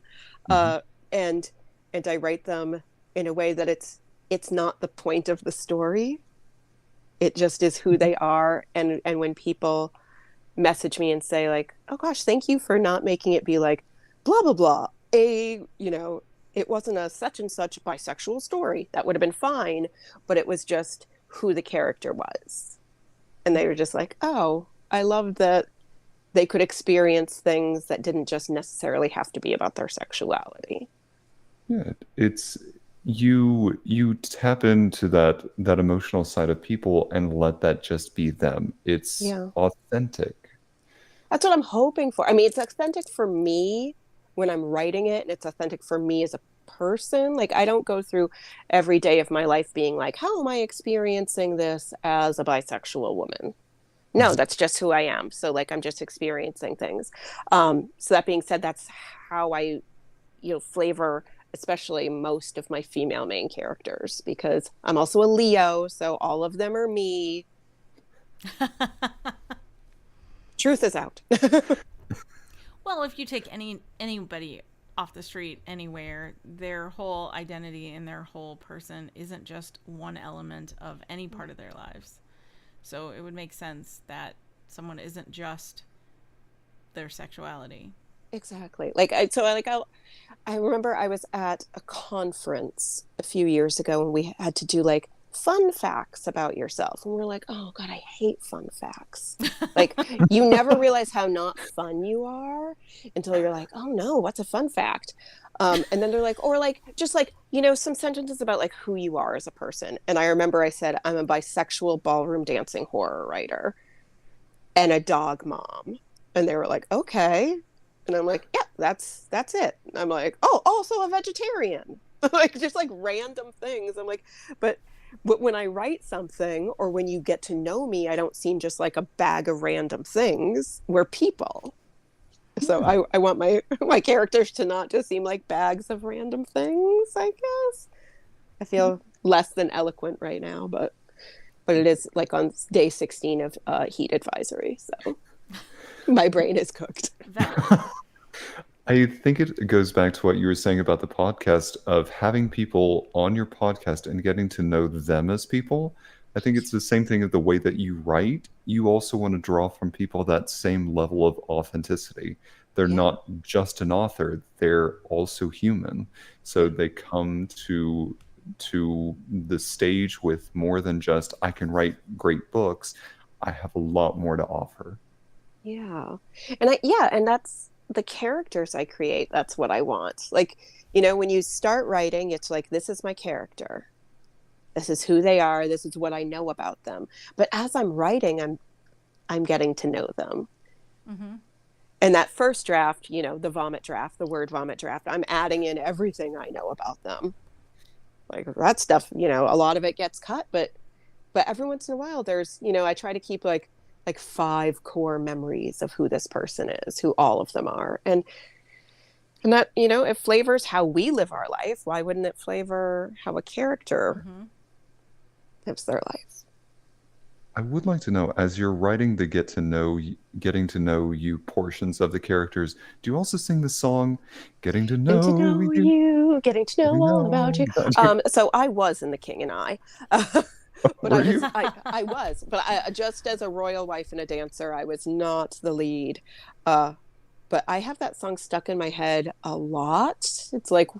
Speaker 3: And I write them in a way that it's not the point of the story. It just is who they are. And when people message me and say like, oh gosh, thank you for not making it be like, blah, blah, blah. It wasn't a such and such bisexual story. That would have been fine, but it was just who the character was. And they were just like, oh, I love that they could experience things that didn't just necessarily have to be about their sexuality.
Speaker 2: Yeah, it's you tap into that emotional side of people and let that just be them. It's authentic.
Speaker 3: That's what I'm hoping for. I mean, it's authentic for me when I'm writing it, and it's authentic for me as a person. Like, I don't go through every day of my life being like, how am I experiencing this as a bisexual woman? No, that's just who I am. So like, I'm just experiencing things. So that being said, that's how I, flavor, especially most of my female main characters, because I'm also a Leo. So all of them are me. Truth is out.
Speaker 1: Well, if you take anybody off the street anywhere, their whole identity and their whole person isn't just one element of any part of their lives. So it would make sense that someone isn't just their sexuality.
Speaker 3: Exactly. I remember I was at a conference a few years ago and we had to do like fun facts about yourself. And we're like, oh God, I hate fun facts. Like, you never realize how not fun you are until you're like, oh no, what's a fun fact? And then they're like, or like, just like, some sentences about like who you are as a person. And I remember I said, I'm a bisexual ballroom dancing horror writer and a dog mom. And they were like, okay. And I'm like, yeah, that's it. And I'm like, oh, also a vegetarian. Like, just like random things. I'm like, but when I write something, or when you get to know me, I don't seem just like a bag of random things. We're people. So I want my characters to not just seem like bags of random things, I guess. I feel less than eloquent right now, but but it is like on day 16 of heat advisory. So my brain is cooked.
Speaker 2: I think it goes back to what you were saying about the podcast of having people on your podcast and getting to know them as people. I think it's the same thing of the way that you write. You also want to draw from people that same level of authenticity. They're not just an author, they're also human. So they come to the stage with more than just, I can write great books. I have a lot more to offer.
Speaker 3: Yeah. And that's the characters I create. That's what I want. Like, you know, when you start writing, it's like, this is my character. This is who they are. This is what I know about them. But as I'm writing, I'm getting to know them. Mm-hmm. And that first draft, you know, the word vomit draft, I'm adding in everything I know about them. Like that stuff, you know, a lot of it gets cut, but every once in a while there's, you know, I try to keep like 5 core memories of who this person is, who all of them are. And that, you know, it flavors how we live our life. Why wouldn't it flavor how a character lives their life?
Speaker 2: I would like to know, as you're writing the getting to know you portions of the characters, do you also sing the song "Getting to Know You"?
Speaker 3: Getting to know all about you. So I was in The King and I, but I was, but I just as a royal wife and a dancer, I was not the lead. But I have that song stuck in my head a lot. It's like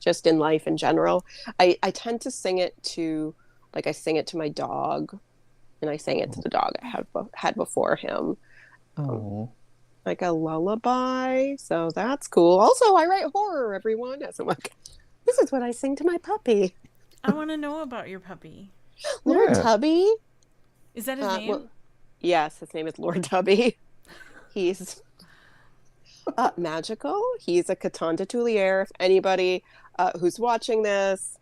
Speaker 3: just in life in general. I tend to sing it to, like I sing it to my dog. And I sang it to the dog I had before him. Like a lullaby. So that's cool. Also, I write horror, everyone. As I'm like, this is what I sing to my puppy.
Speaker 1: I want to know about your puppy.
Speaker 3: Lord Tubby.
Speaker 1: Is that his name?
Speaker 3: Well, yes, his name is Lord Tubby. He's magical. He's a Coton de Tulier. If anybody who's watching this,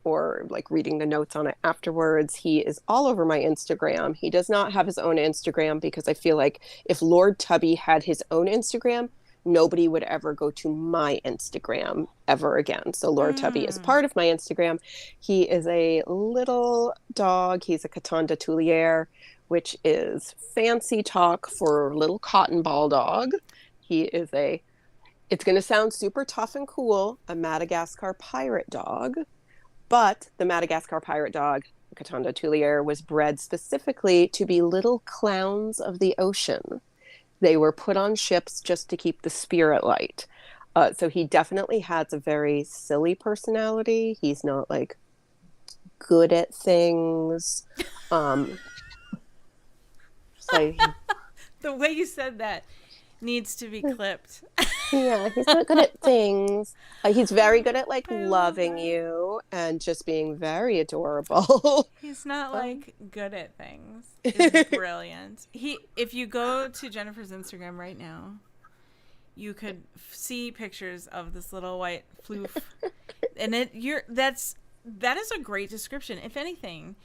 Speaker 3: or like reading the notes on it afterwards, he is all over my Instagram. He does not have his own Instagram because I feel like if Lord Tubby had his own Instagram, nobody would ever go to my Instagram ever again. So Lord Tubby is part of my Instagram. He is a little dog. He's a Coton de Tulier, which is fancy talk for little cotton ball dog. He is it's going to sound super tough and cool, a Madagascar pirate dog. But the Madagascar pirate dog, Coton de Tulier, was bred specifically to be little clowns of the ocean. They were put on ships just to keep the spirit light. So he definitely has a very silly personality. He's not like good at things. The
Speaker 1: way you said that needs to be clipped.
Speaker 3: Yeah, he's not good at things. He's very good at like loving you and just being very adorable.
Speaker 1: He's not like good at things. It's brilliant. If you go to Jennifer's Instagram right now, you could see pictures of this little white floof, and that is a great description. If anything,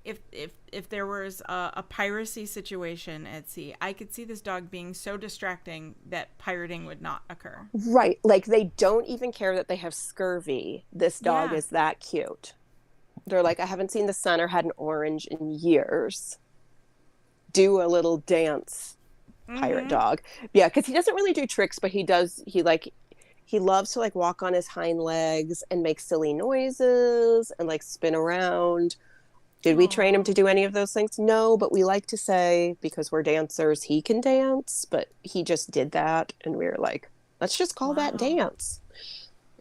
Speaker 1: if there was a piracy situation at sea, I could see this dog being so distracting that pirating would not occur.
Speaker 3: Right. Like they don't even care that they have scurvy. This dog is that cute. They're like, I haven't seen the sun or had an orange in years. Do a little dance, pirate dog. Yeah, because he doesn't really do tricks, but he loves to like walk on his hind legs and make silly noises and like spin around. Did we train him to do any of those things? No, but we like to say, because we're dancers, he can dance, but he just did that. And we were like, let's just call that dance.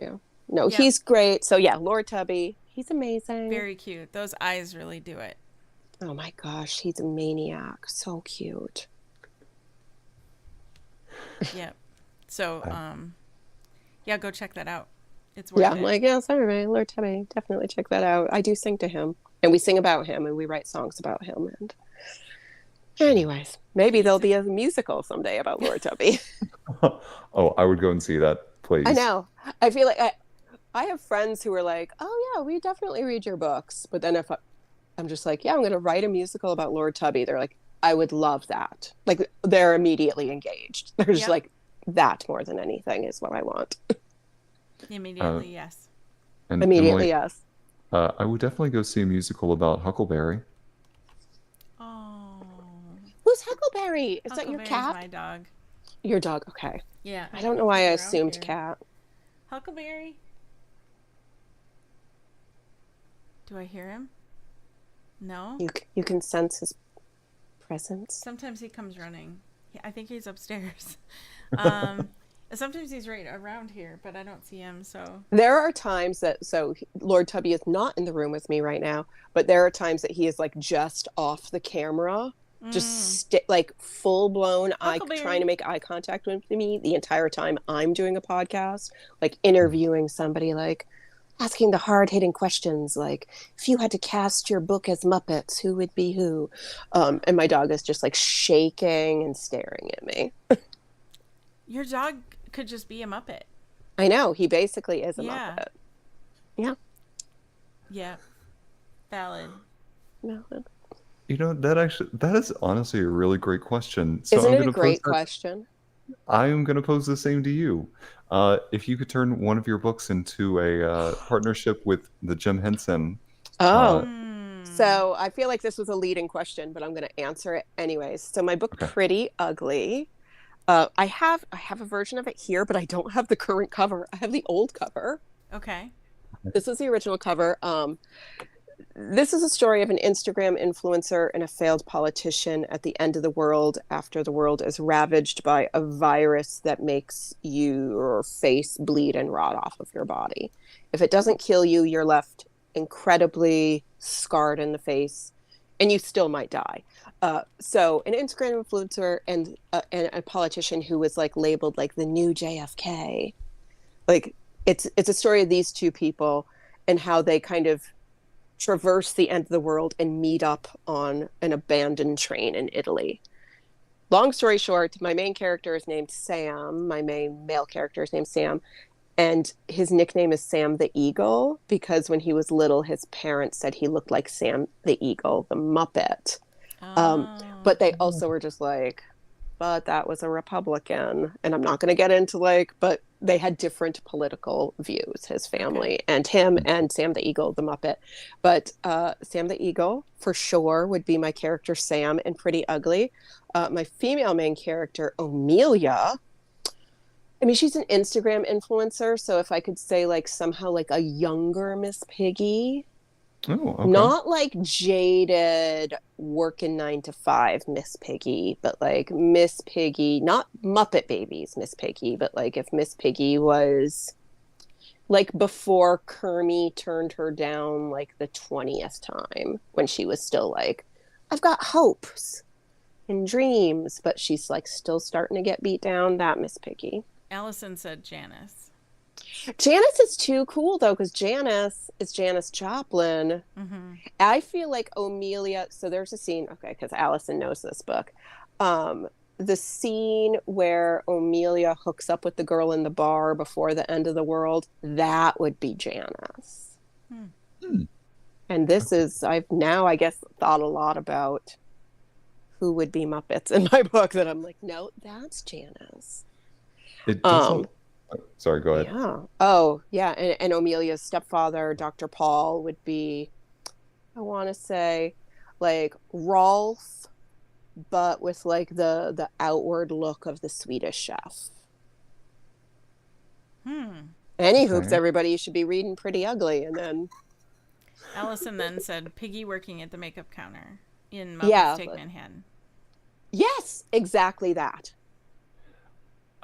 Speaker 3: Yeah. No, he's great. So yeah, Lord Tubby, he's amazing.
Speaker 1: Very cute. Those eyes really do it.
Speaker 3: Oh my gosh, he's a maniac. So cute.
Speaker 1: Yep. So, go check that out. It's worth it.
Speaker 3: Yeah, I'm like, sorry, Lord Tubby, definitely check that out. I do sing to him. And we sing about him and we write songs about him. And anyways, maybe there'll be a musical someday about Lord Tubby.
Speaker 2: Oh, I would go and see that, please.
Speaker 3: I know. I feel like I have friends who are like, oh yeah, we definitely read your books. But then if I'm just like, yeah, I'm going to write a musical about Lord Tubby. They're like, I would love that. Like they're immediately engaged. They're just like, that more than anything is what I want.
Speaker 1: Immediately, yes.
Speaker 3: And immediately,
Speaker 2: Emily,
Speaker 3: yes.
Speaker 2: I would definitely go see a musical about Huckleberry.
Speaker 1: Oh,
Speaker 3: Who's Huckleberry? Is that your
Speaker 1: Huckleberry's
Speaker 3: cat?
Speaker 1: my dog.
Speaker 3: Your dog. Okay.
Speaker 1: Yeah.
Speaker 3: I don't know why I
Speaker 1: He's around
Speaker 3: assumed
Speaker 1: here.
Speaker 3: cat.
Speaker 1: Huckleberry. Do I hear him? No.
Speaker 3: You can sense his presence.
Speaker 1: Sometimes he comes running. I think he's upstairs. Sometimes he's right around here, but I don't see him. So
Speaker 3: There are times that Lord Tubby is not in the room with me right now, but there are times that he is like just off the camera, just like full blown
Speaker 1: Huckleberry.
Speaker 3: trying to make eye contact with me the entire time I'm doing a podcast, like interviewing somebody, like asking the hard hitting questions, like if you had to cast your book as Muppets, who would be who? And my dog is just like shaking and staring at me.
Speaker 1: Your dog could just be a Muppet.
Speaker 3: I know, he basically is a
Speaker 1: Yeah.
Speaker 3: Muppet. Yeah.
Speaker 1: Yeah. Valid.
Speaker 3: No.
Speaker 2: You know, that is honestly a really great question. So
Speaker 3: Isn't
Speaker 2: I'm
Speaker 3: it a
Speaker 2: gonna
Speaker 3: great
Speaker 2: pose that,
Speaker 3: question?
Speaker 2: I am going to pose the same to you. If you could turn one of your books into a partnership with the Jim Henson.
Speaker 3: Oh.
Speaker 1: Hmm.
Speaker 3: So I feel like this was a leading question, but I'm going to answer it anyways. So my book,
Speaker 2: Okay.
Speaker 3: Pretty Ugly, I have a version of it here, but I don't have the current cover. I have the old cover.
Speaker 1: Okay.
Speaker 3: This is the original cover. This is a story of an Instagram influencer and a failed politician at the end of the world after the world is ravaged by a virus that makes your face bleed and rot off of your body. If it doesn't kill you, you're left incredibly scarred in the face, and you still might die. So an Instagram influencer and a politician who was like labeled like the new JFK. Like it's a story of these two people and how they kind of traverse the end of the world and meet up on an abandoned train in Italy. Long story short, my main character is named Sam. My main male character is named Sam. And his nickname is Sam the Eagle because when he was little, his parents said he looked like Sam the Eagle, the Muppet. But they also were just like, but that was a Republican. And I'm not going to get into but they had different political views, his family, and him and Sam the Eagle, the Muppet. But Sam the Eagle, for sure, would be my character Sam in Pretty Ugly. My female main character, Amelia, I mean, she's an Instagram influencer. So if I could say somehow a younger Miss Piggy,
Speaker 2: Oh, okay.
Speaker 3: not like jaded working 9 to 5 Miss Piggy, but Miss Piggy, not Muppet Babies Miss Piggy, but if Miss Piggy was before Kermie turned her down the 20th time, when she was still I've got hopes and dreams, but she's still starting to get beat down. That Miss Piggy.
Speaker 1: Allison said Janice.
Speaker 3: Janice is too cool though, because Janice is Janis Joplin.
Speaker 1: Mm-hmm.
Speaker 3: I feel like Amelia. So there's a scene, okay, because Allison knows this book. The scene where Amelia hooks up with the girl in the bar before the end of the world, that would be Janice. And this is, I've now, I guess, thought a lot about who would be Muppets in my book. That I'm like, no, that's Janice.
Speaker 2: It does sorry, go ahead.
Speaker 3: Yeah. Oh, yeah. And Amelia's stepfather, Dr. Paul, would be, I want to say, Rolf, but with the outward look of the Swedish chef. Any hoops,
Speaker 2: Okay.
Speaker 3: everybody, you should be reading Pretty Ugly. And then
Speaker 1: Allison then said Piggy working at the makeup counter in Muppets Take Manhattan.
Speaker 3: yes, exactly that.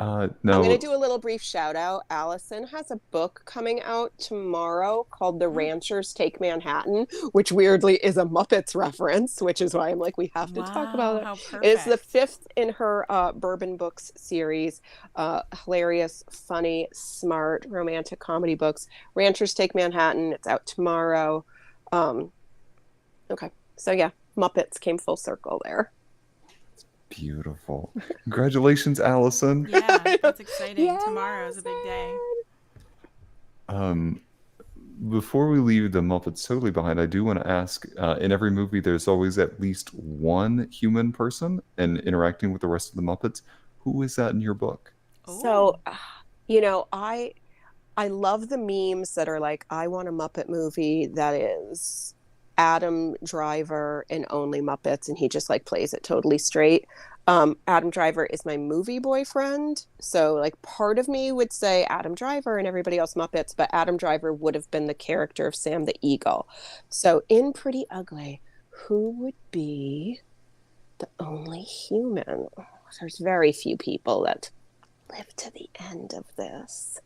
Speaker 2: No.
Speaker 3: I'm going to do a little brief shout out. Allison has a book coming out tomorrow called The Ranchers Take Manhattan, which weirdly is a Muppets reference, which is why I'm we have to talk about it.
Speaker 1: How perfect.
Speaker 3: It's the 5th in her Bourbon Books series. Hilarious, funny, smart, romantic comedy books. Ranchers Take Manhattan. It's out tomorrow. Okay. So yeah, Muppets came full circle there.
Speaker 2: Beautiful. Congratulations, Allison.
Speaker 1: Yeah, that's exciting.
Speaker 3: Yeah,
Speaker 1: Tomorrow is a big day.
Speaker 2: Before we leave the Muppets totally behind, I do want to ask, in every movie, there's always at least one human person and interacting with the rest of the Muppets. Who is that in your book?
Speaker 3: So, I I love the memes that are like, I want a Muppet movie that is Adam Driver and only Muppets, and he just like plays it totally straight. Adam Driver is my movie boyfriend, so like part of me would say Adam Driver and everybody else Muppets, but Adam Driver would have been the character of Sam the Eagle. So in Pretty Ugly, who would be the only human? There's very few people that live to the end of this.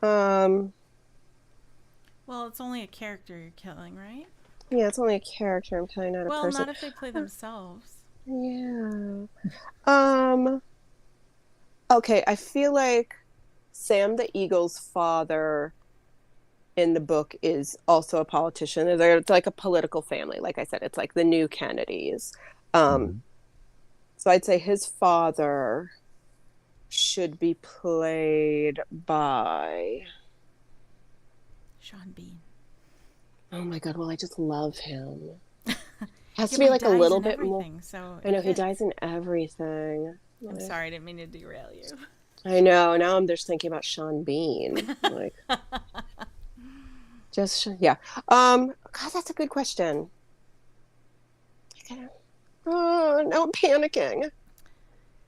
Speaker 1: Well, it's only a character you're killing, right?
Speaker 3: Yeah, it's only a character. I'm killing, not a
Speaker 1: Well,
Speaker 3: person.
Speaker 1: not if they play themselves.
Speaker 3: Yeah. Okay, I feel like Sam the Eagle's father in the book is also a politician. It's like a political family. Like I said, it's like the new Kennedys. So I'd say his father should be played by
Speaker 1: Sean Bean.
Speaker 3: Oh my God, well, I just love him. Has
Speaker 1: Yeah,
Speaker 3: to be
Speaker 1: but
Speaker 3: like
Speaker 1: he
Speaker 3: a
Speaker 1: dies
Speaker 3: little
Speaker 1: in
Speaker 3: bit more.
Speaker 1: everything, so
Speaker 3: I know
Speaker 1: it
Speaker 3: he
Speaker 1: fits.
Speaker 3: dies in everything.
Speaker 1: I'm sorry, I didn't mean to derail you.
Speaker 3: I know. Now I'm just thinking about Sean Bean. Like, yeah. God, that's a good question. Oh, now I'm panicking.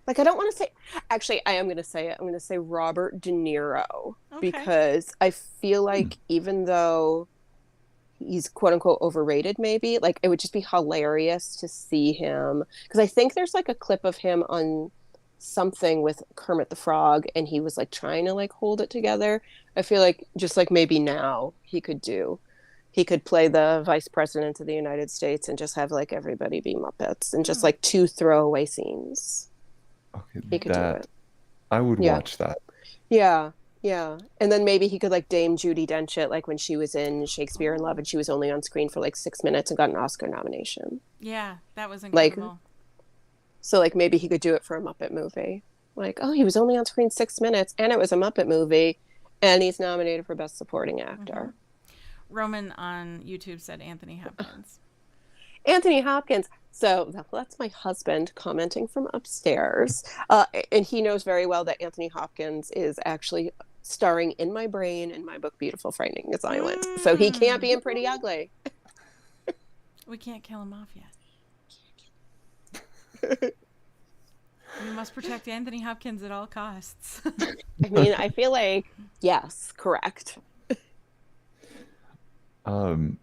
Speaker 3: Like, I don't want to say. Actually, I am going to say it. I'm going to say Robert De Niro because I feel like even though he's quote unquote overrated, maybe like it would just be hilarious to see him, because I think there's like a clip of him on something with Kermit the Frog and he was like trying to like hold it together. I feel like just like maybe now he could play the vice president of the United States and just have like everybody be Muppets and just like 2 throwaway scenes.
Speaker 2: Okay,
Speaker 3: He could do it.
Speaker 2: I would watch that.
Speaker 3: Yeah. And then maybe he could like Dame Judi Dench it, like when she was in Shakespeare in Love and she was only on screen for like 6 minutes and got an Oscar nomination.
Speaker 1: Yeah, that was incredible.
Speaker 3: So like maybe he could do it for a Muppet movie. Like, oh, he was only on screen 6 minutes and it was a Muppet movie and he's nominated for Best Supporting Actor.
Speaker 1: Roman on YouTube said Anthony Hopkins.
Speaker 3: Anthony Hopkins. So that's my husband commenting from upstairs. And he knows very well that Anthony Hopkins is actually starring in my brain in my book, Beautiful, Frightening and Silent. So he can't be in Pretty Ugly.
Speaker 1: We can't kill him off yet. We must protect Anthony Hopkins at all costs.
Speaker 3: I mean, I feel like, yes, correct.
Speaker 2: One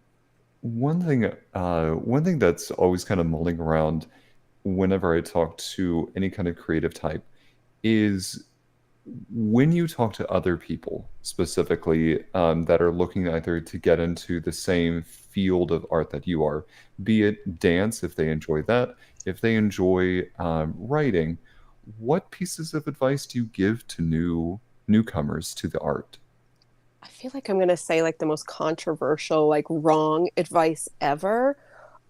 Speaker 2: thing that's always kind of mulling around whenever I talk to any kind of creative type is when you talk to other people specifically that are looking either to get into the same field of art that you are, be it dance, if they enjoy that, if they enjoy writing, what pieces of advice do you give to newcomers to the art?
Speaker 3: I feel like I'm going to say like the most controversial, like wrong advice ever.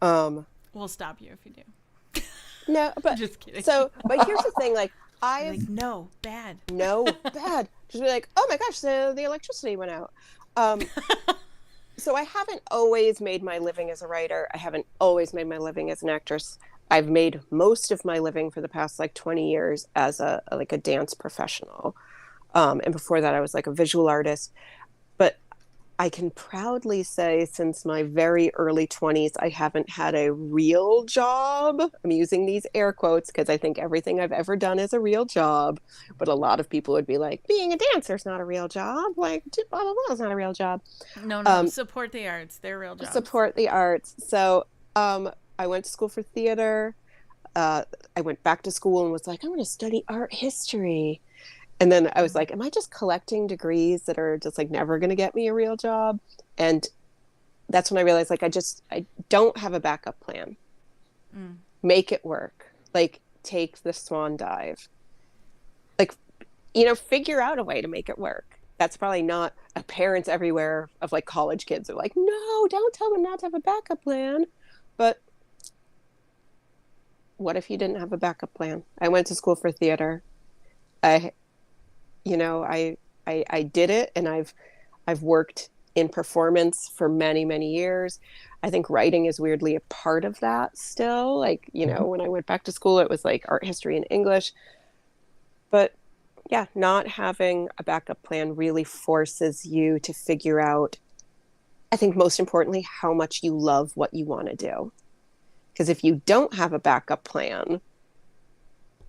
Speaker 1: We'll stop you if you do.
Speaker 3: No, but
Speaker 1: just kidding.
Speaker 3: So, but here's the thing, like
Speaker 1: no, bad.
Speaker 3: Just be like, oh my gosh, the electricity went out. So I haven't always made my living as a writer. I haven't always made my living as an actress. I've made most of my living for the past like 20 years as a dance professional. And before that, I was like a visual artist. But I can proudly say since my very early 20s, I haven't had a real job. I'm using these air quotes because I think everything I've ever done is a real job. But a lot of people would be like, being a dancer is not a real job. Like, blah, blah, blah is not a real job.
Speaker 1: No, support the arts. They're real jobs.
Speaker 3: Support the arts. So I went to school for theater. I went back to school and was like, I'm going to study art history. And then I was like, am I just collecting degrees that are just like never going to get me a real job? And that's when I realized like I don't have a backup plan. Make it work. Like take the swan dive. Like, figure out a way to make it work. That's probably not a parents everywhere of like college kids are like, no, don't tell them not to have a backup plan. But what if you didn't have a backup plan? I went to school for theater. I did it, and I've worked in performance for many, many years. I think writing is weirdly a part of that still. Like, when I went back to school, it was like art history and English. But Yeah, not having a backup plan really forces you to figure out, I think most importantly, how much you love what you want to do. Because if you don't have a backup plan,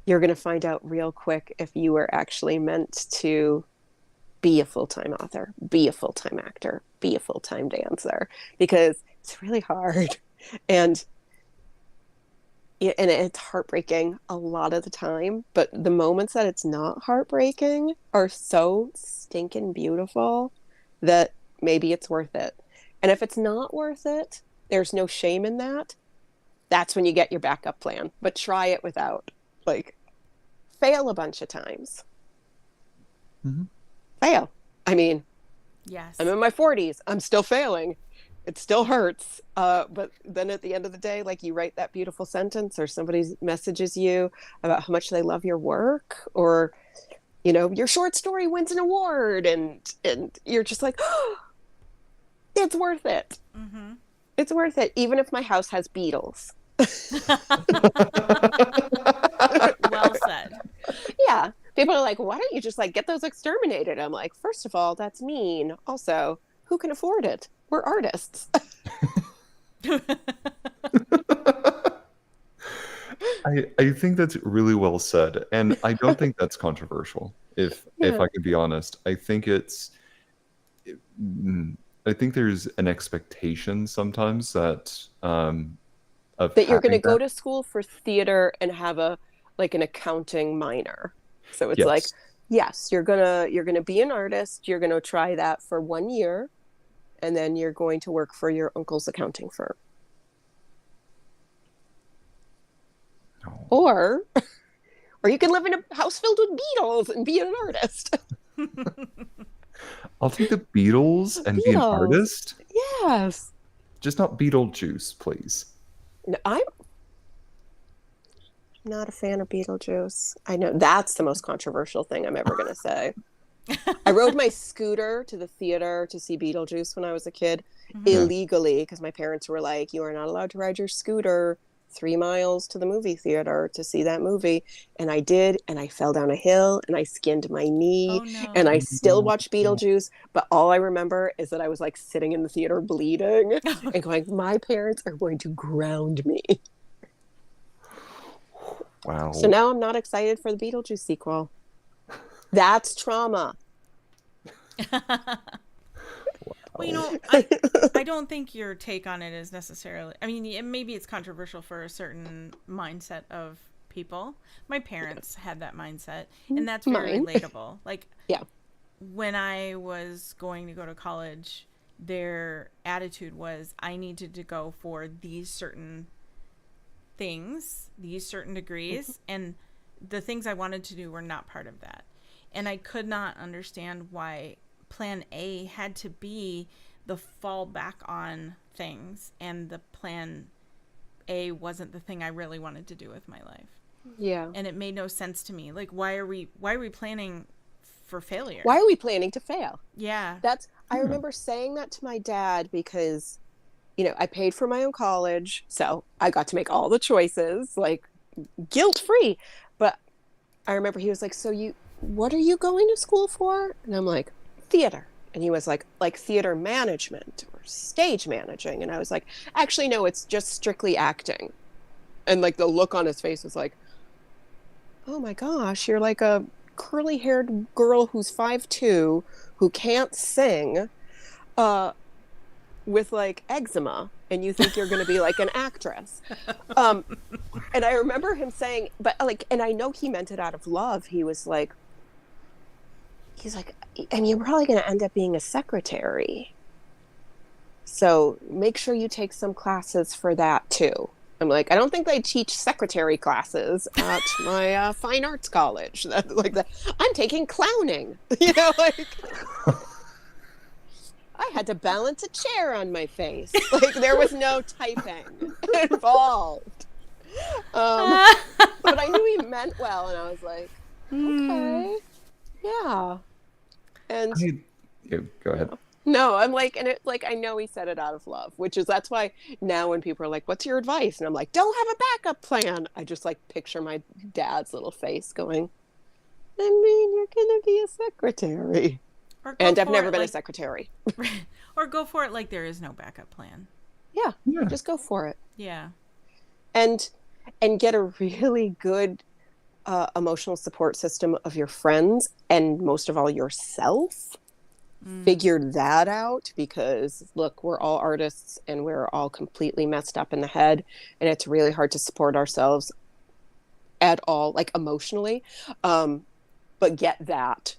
Speaker 3: you're going to find out real quick if you were actually meant to be a full-time author, be a full-time actor, be a full-time dancer, because it's really hard. And it's heartbreaking a lot of the time, but the moments that it's not heartbreaking are so stinking beautiful that maybe it's worth it. And if it's not worth it, there's no shame in that. That's when you get your backup plan, but try it without. Like, fail a bunch of times.
Speaker 2: Mm-hmm.
Speaker 3: Fail. I mean,
Speaker 1: Yes.
Speaker 3: I'm in my 40s. I'm still failing. It still hurts. But then at the end of the day, like, you write that beautiful sentence, or somebody messages you about how much they love your work, or, you know, your short story wins an award, and you're just like, oh, it's worth it.
Speaker 1: Mm-hmm.
Speaker 3: It's worth it. Even if my house has beetles.
Speaker 1: Well said.
Speaker 3: Yeah. People are like, why don't you just like get those exterminated? I'm like, first of all, that's mean. Also, who can afford it? We're artists.
Speaker 2: I think that's really well said, and I don't think that's controversial. If
Speaker 3: Yeah.
Speaker 2: I could be honest, I think I think there's an expectation sometimes that of
Speaker 3: That you're going to
Speaker 2: having
Speaker 3: go
Speaker 2: that.
Speaker 3: to school for theater and have an accounting minor. So it's like,
Speaker 2: Yes.
Speaker 3: yes, you're gonna be an artist. You're gonna try that for 1 year, and then you're going to work for your uncle's accounting firm.
Speaker 2: No.
Speaker 3: Or you can live in a house filled with beetles and be an artist.
Speaker 2: I'll take the Beatles and be an
Speaker 3: Beatles.
Speaker 2: artist,
Speaker 3: Yes.
Speaker 2: just not Beetlejuice, please.
Speaker 3: No, I'm not a fan of Beetlejuice. I know that's the most controversial thing I'm ever going to say. I rode my scooter to the theater to see Beetlejuice when I was a kid, illegally, because my parents were like, you are not allowed to ride your scooter 3 miles to the movie theater to see that movie. And I did, and I fell down a hill, and I skinned my knee,
Speaker 1: Oh, no.
Speaker 3: and I still watched Beetlejuice, but all I remember is that I was like sitting in the theater bleeding and going, my parents are going to ground me.
Speaker 2: Wow.
Speaker 3: So now I'm not excited for the Beetlejuice sequel. That's trauma.
Speaker 1: Well, you know, I don't think your take on it is necessarily. I mean, maybe it's controversial for a certain mindset of people. My parents had that mindset, and that's very
Speaker 3: Mine.
Speaker 1: relatable. Like,
Speaker 3: Yeah.
Speaker 1: when I was going to go to college, their attitude was I needed to go for these certain things, these certain degrees, and the things I wanted to do were not part of that. And I could not understand why plan A had to be the fall back on things, and the plan A wasn't the thing I really wanted to do with my life.
Speaker 3: Yeah.
Speaker 1: And it made no sense to me. Like, why are we planning for failure?
Speaker 3: Why are we planning to fail?
Speaker 1: Yeah.
Speaker 3: I remember saying that to my dad because, you know, I paid for my own college, so I got to make all the choices, like, guilt-free. But I remember he was like, so what are you going to school for? And I'm like, theater. And he was like theater management or stage managing. And I was like, actually, no, it's just strictly acting. And like the look on his face was like, oh my gosh, you're like a curly-haired girl who's 5'2", who can't sing, with like eczema, and you think you're going to be like an actress. And I remember him saying, but like, and I know he meant it out of love. He's like, and you're probably going to end up being a secretary. So make sure you take some classes for that too. I'm like, I don't think they teach secretary classes at my fine arts college. I'm taking clowning, you know, like I had to balance a chair on my face. Like there was no typing involved. But I knew he meant well, and I was like, okay, yeah. And
Speaker 2: Go ahead.
Speaker 3: no, I'm like, and it's like, I know he said it out of love, that's why now when people are like, what's your advice? And I'm like, don't have a backup plan. I just like picture my dad's little face going, I mean, you're gonna be a secretary.
Speaker 1: Or go
Speaker 3: And I've
Speaker 1: for
Speaker 3: never
Speaker 1: it
Speaker 3: been a
Speaker 1: like,
Speaker 3: secretary.
Speaker 1: or go for it like there is no backup plan.
Speaker 3: Yeah,
Speaker 2: Yeah.
Speaker 3: just go for it.
Speaker 1: Yeah.
Speaker 3: And get a really good emotional support system of your friends, and most of all yourself. Figure that out, because look, we're all artists and we're all completely messed up in the head, and it's really hard to support ourselves at all, like emotionally. But get that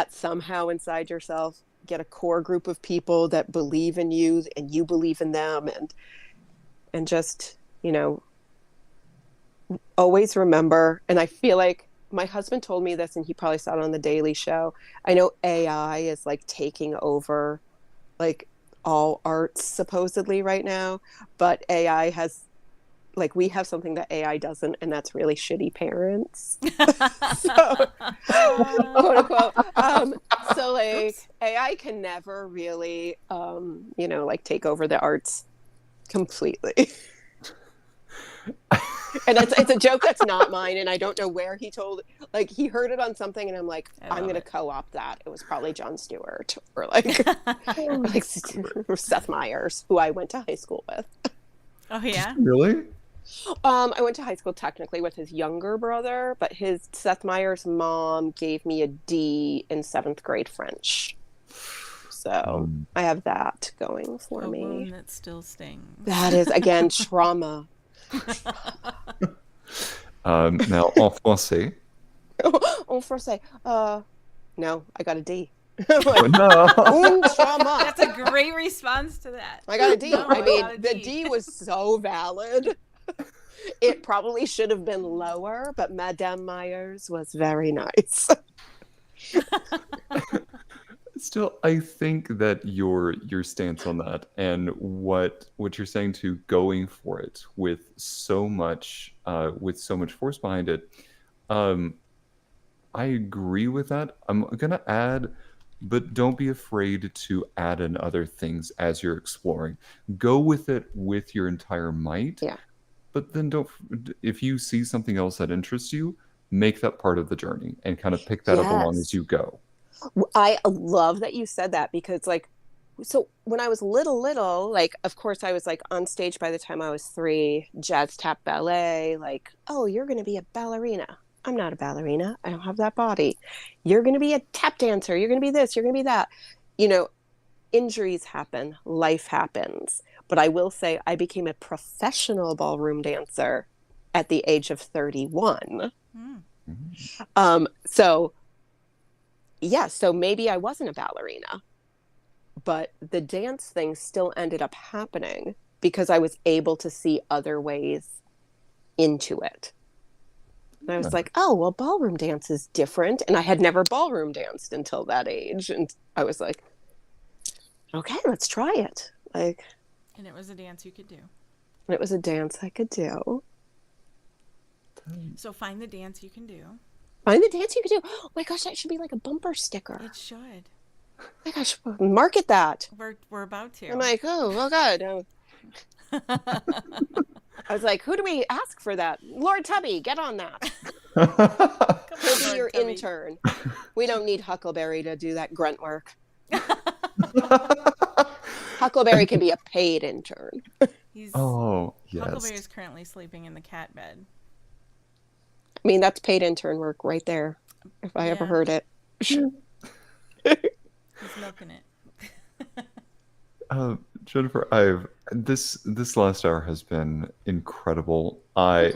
Speaker 3: somehow inside yourself. Get a core group of people that believe in you and you believe in them, and just, always remember. And I feel like my husband told me this, and he probably saw it on the Daily Show. I know AI is like taking over like all arts supposedly right now, but AI has, like, we have something that AI doesn't, and that's really shitty parents. So, quote unquote. So like AI can never really, like take over the arts completely. And it's a joke that's not mine, and I don't know where he told it. Like, he heard it on something, and I'm like, I'm gonna co-opt that. It was probably Jon Stewart or like or Seth Meyers, who I went to high school with.
Speaker 1: Oh yeah.
Speaker 2: Really?
Speaker 3: I went to high school technically with his younger brother, but Seth Meyers' mom gave me a D in 7th grade French. So I have that going for me.
Speaker 1: A wound that still stings.
Speaker 3: That is, again, trauma.
Speaker 2: Now, en français.
Speaker 3: En français. No, I got a D.
Speaker 2: Oh, no.
Speaker 3: Trauma.
Speaker 1: That's a great response to that.
Speaker 3: I got a D.
Speaker 1: No,
Speaker 3: I mean,
Speaker 1: got a
Speaker 3: the
Speaker 1: D.
Speaker 3: D was so valid. It probably should have been lower, but Madame Myers was very nice.
Speaker 2: Still, I think that your stance on that and what you're saying to going for it with so much force behind it, I agree with that. I'm gonna add, but don't be afraid to add in other things as you're exploring. Go with it with your entire might.
Speaker 3: Yeah.
Speaker 2: But then if you see something else that interests you, make that part of the journey and kind of pick that up along as you go.
Speaker 3: I love that you said that, because like, so when I was little, like, of course I was like on stage by the time I was 3, jazz tap ballet, like, oh, you're going to be a ballerina. I'm not a ballerina. I don't have that body. You're going to be a tap dancer. You're going to be this, you're going to be that. Injuries happen, life happens. But I will say I became a professional ballroom dancer at the age of 31. So maybe I wasn't a ballerina, but the dance thing still ended up happening because I was able to see other ways into it. And I was like, oh, well, ballroom dance is different. And I had never ballroom danced until that age. And I was like, okay, let's try it. Like,
Speaker 1: And it was a dance you could do.
Speaker 3: and it was a dance I could do.
Speaker 1: So find the dance you can do.
Speaker 3: Find the dance you could do. Oh my gosh, that should be like a bumper sticker.
Speaker 1: It should.
Speaker 3: Oh my gosh, market that.
Speaker 1: We're about to.
Speaker 3: I'm like, oh God. I was like, who do we ask for that? Lord Tubby, get on that. He'll be your
Speaker 1: Tubby.
Speaker 3: intern. We don't need Huckleberry to do that grunt work. Huckleberry can be a paid intern.
Speaker 2: Oh, yes.
Speaker 1: Huckleberry is currently sleeping in the cat bed.
Speaker 3: I mean, that's paid intern work right there, if I ever
Speaker 1: Yeah.
Speaker 3: heard it.
Speaker 1: He's milking it.
Speaker 2: Jennifer, this last hour has been incredible.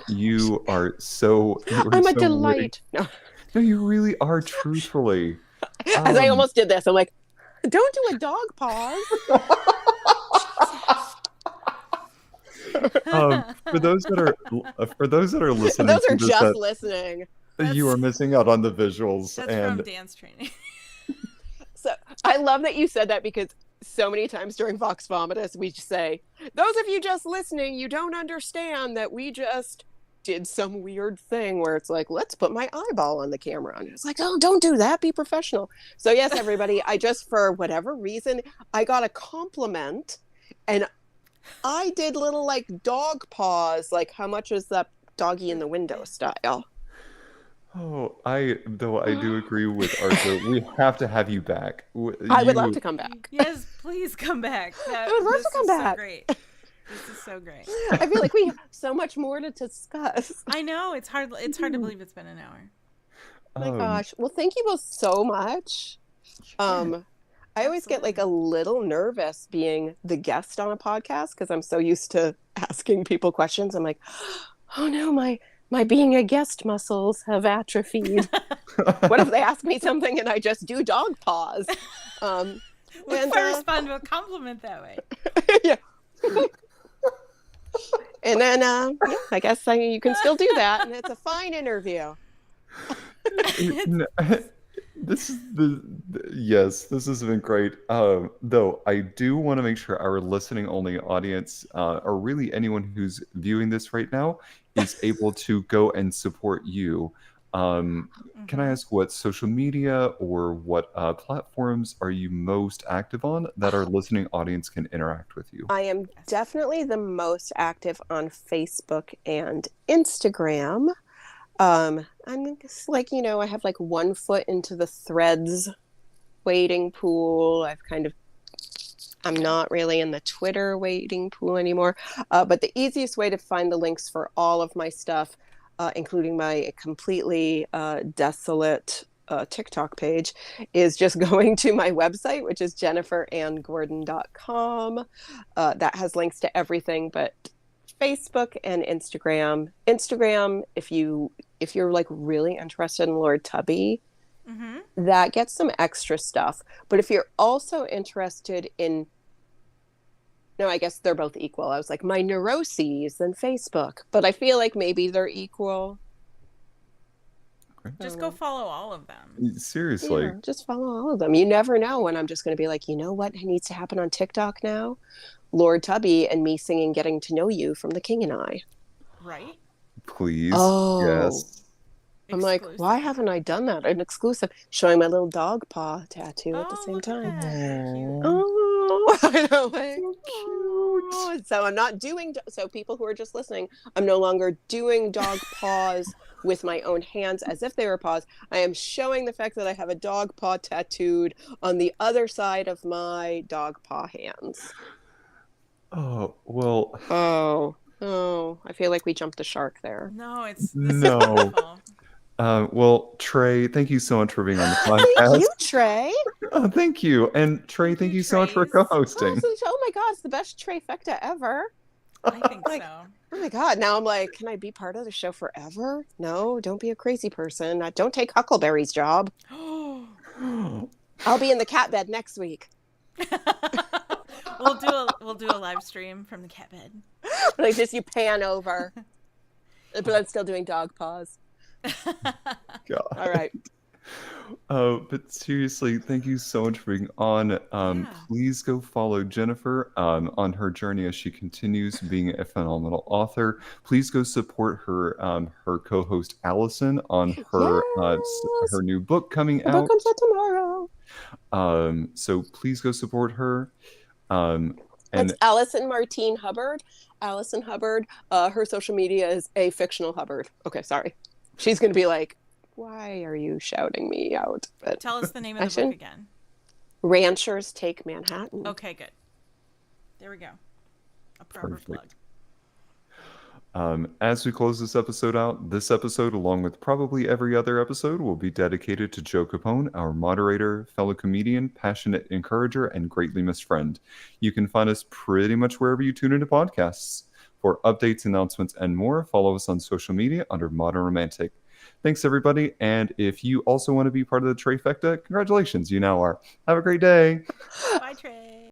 Speaker 2: You are so.
Speaker 3: I'm a delight. No.
Speaker 2: No, you really are. Truthfully,
Speaker 3: As I almost did this, I'm like, don't do a dog pause.
Speaker 2: For those that are listening,
Speaker 3: Those are
Speaker 2: to this,
Speaker 3: just
Speaker 2: that
Speaker 3: listening.
Speaker 2: you are missing out on the visuals.
Speaker 1: That's
Speaker 2: and
Speaker 1: from dance training.
Speaker 3: So I love that you said that, because so many times during Vox Vomitus, we just say, those of you just listening, you don't understand that we just did some weird thing where it's like, let's put my eyeball on the camera. And it's like, oh, don't do that. Be professional. So yes, everybody, I just, for whatever reason, I got a compliment, and I did little like dog paws, like how much is that doggy in the window style.
Speaker 2: Oh, I do agree with Arthur. We have to have you back.
Speaker 3: I would love to come back.
Speaker 1: Yes, please come back.
Speaker 3: I would love
Speaker 1: This
Speaker 3: to come
Speaker 1: is
Speaker 3: back.
Speaker 1: so great. This is so great.
Speaker 3: I feel like we have so much more to discuss.
Speaker 1: I know it's hard to believe it's been an hour.
Speaker 3: Oh my gosh. Well, thank you both so much. I always get like a little nervous being the guest on a podcast because I'm so used to asking people questions. I'm like, oh no, my being a guest muscles have atrophied. What if they ask me something and I just do dog paws?
Speaker 1: What if I respond to a compliment that way?
Speaker 3: Yeah. And then I guess you can still do that, and it's a fine interview.
Speaker 2: This has been great. Though I do want to make sure our listening only audience, or really anyone who's viewing this right now, is able to go and support you. Can I ask what social media or what platforms are you most active on that our listening audience can interact with you?
Speaker 3: I am definitely the most active on Facebook and Instagram. I'm just like, I have like 1 foot into the Threads waiting pool. I'm not really in the Twitter waiting pool anymore. But the easiest way to find the links for all of my stuff, including my completely desolate TikTok page, is just going to my website, which is jenniferannegordon.com. That has links to everything but Facebook and Instagram. Instagram, if you're like really interested in Lord Tubby, that gets some extra stuff. But if you're also interested in, no, I guess they're both equal. I was like, my neuroses, then Facebook. But I feel like maybe they're equal.
Speaker 1: Just go follow all of them.
Speaker 2: Seriously.
Speaker 3: Yeah, just follow all of them. You never know when I'm just going to be like, you know what needs to happen on TikTok now? Lord Tubby and me singing Getting to Know You from The King and I.
Speaker 1: Right?
Speaker 2: Please.
Speaker 3: Oh.
Speaker 2: Yes.
Speaker 3: I'm like, why haven't I done that? An exclusive, showing my little dog paw tattoo at the same time. Oh, I know. Like, so cute. So I'm not doing, so people who are just listening, I'm no longer doing dog paws with my own hands as if they were paws. I am showing the fact that I have a dog paw tattooed on the other side of my dog paw hands.
Speaker 2: Oh, well.
Speaker 3: Oh, I feel like we jumped the shark there.
Speaker 1: No,
Speaker 2: no. Well, Trey, thank you so much for being on the podcast.
Speaker 3: Thank you, Trey.
Speaker 2: Oh, thank you. And Trey, thank you so much for co-hosting.
Speaker 3: Oh my God, it's the best trifecta ever.
Speaker 1: I think so.
Speaker 3: Oh my God. Now I'm like, can I be part of the show forever? No, don't be a crazy person. Don't take Huckleberry's job. I'll be in the cat bed next week.
Speaker 1: We'll do a live stream from the cat bed.
Speaker 3: Like just you pan over, but I'm still doing dog paws.
Speaker 2: God.
Speaker 3: All right.
Speaker 2: But seriously, thank you so much for being on. Please go follow Jennifer on her journey as she continues being a phenomenal author. Please go support her her co-host Allison on her her new book coming out.
Speaker 3: The book comes out tomorrow.
Speaker 2: So please go support her. And
Speaker 3: it's Allison Martine Hubbard. Allison Hubbard. Her social media is a fictional Hubbard. Okay, sorry. She's going to be like, why are you shouting me out? But
Speaker 1: tell us the name of the book again.
Speaker 3: Ranchers Take Manhattan.
Speaker 1: Okay, good. There we go. A proper plug.
Speaker 2: As we close this episode out, this episode, along with probably every other episode, will be dedicated to Joe Capone, our moderator, fellow comedian, passionate encourager, and greatly missed friend. You can find us pretty much wherever you tune into podcasts. For updates, announcements, and more, follow us on social media under Modern Romantic. Thanks, everybody. And if you also want to be part of the Trifecta, congratulations, you now are. Have a great day.
Speaker 1: Bye, Trey.